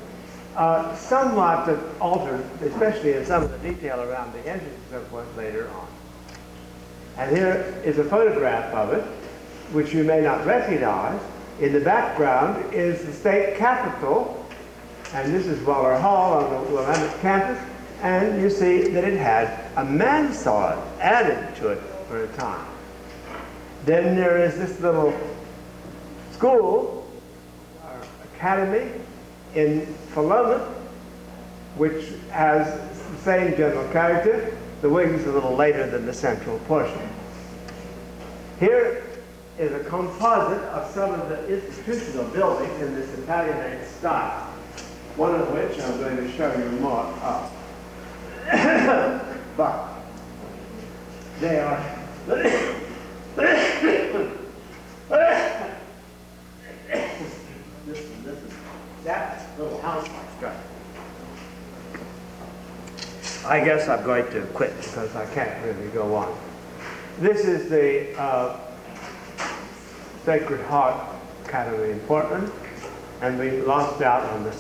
somewhat altered, especially in some of the detail around the entrance and so forth later on. And here is a photograph of it, which you may not recognize. In the background is the state capitol, and this is Waller Hall on the Willamette campus, and you see that it had a mansard added to it for a time. Then there is this little school, or academy, in Philomath, which has the same general character. The wing's a little later than the central portion. Here is a composite of some of the institutional buildings in this Italianate style, one of which I'm going to show you more of. But they are that little house-like structure. I guess I'm going to quit because I can't really go on. This is the Sacred Heart Academy in Portland, and we lost out on the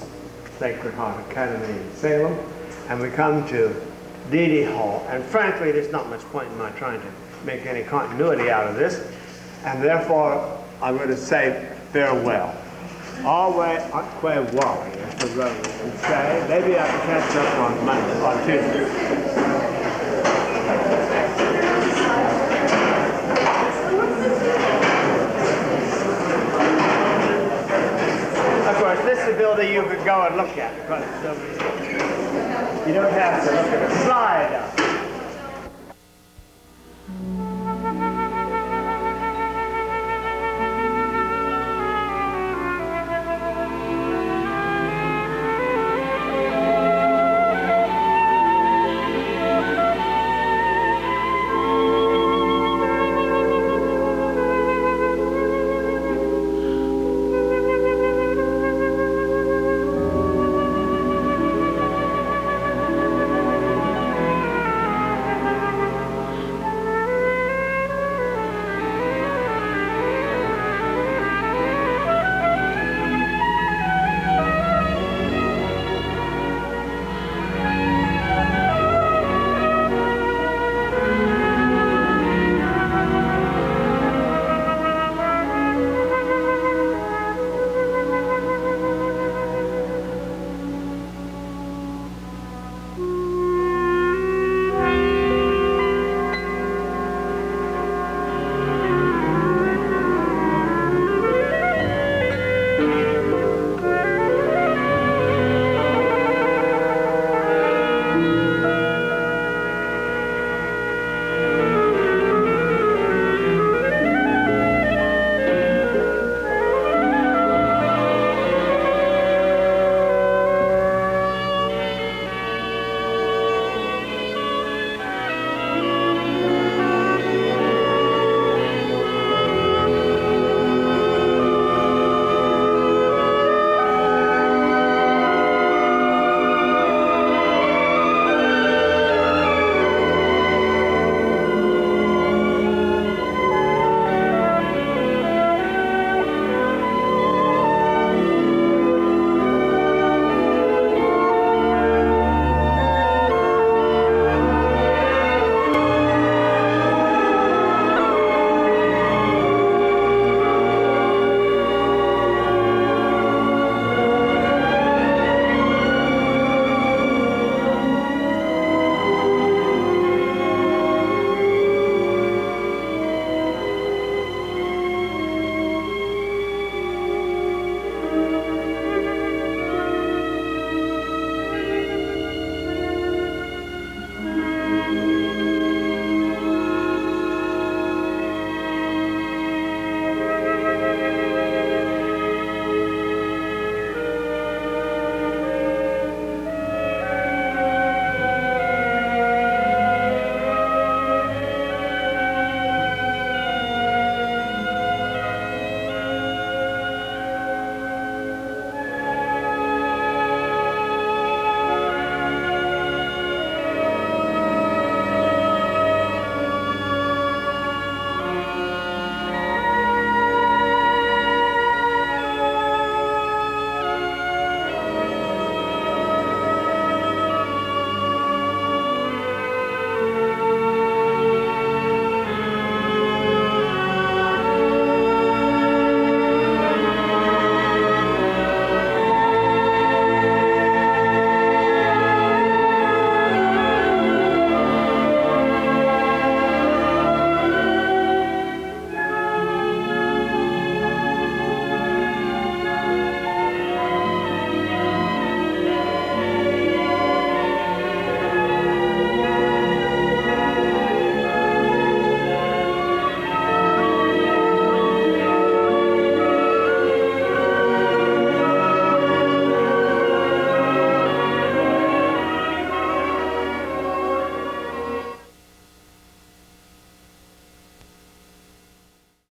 Sacred Heart Academy in Salem, and we come to Dede Hall. And frankly, there's not much point in my trying to make any continuity out of this, and therefore I'm going to say farewell. Always que wally, as the Romans would say. Maybe I can catch up on Monday, on Tuesday. Of course, this is a building you could go and look at, because you don't have to look at a slide up.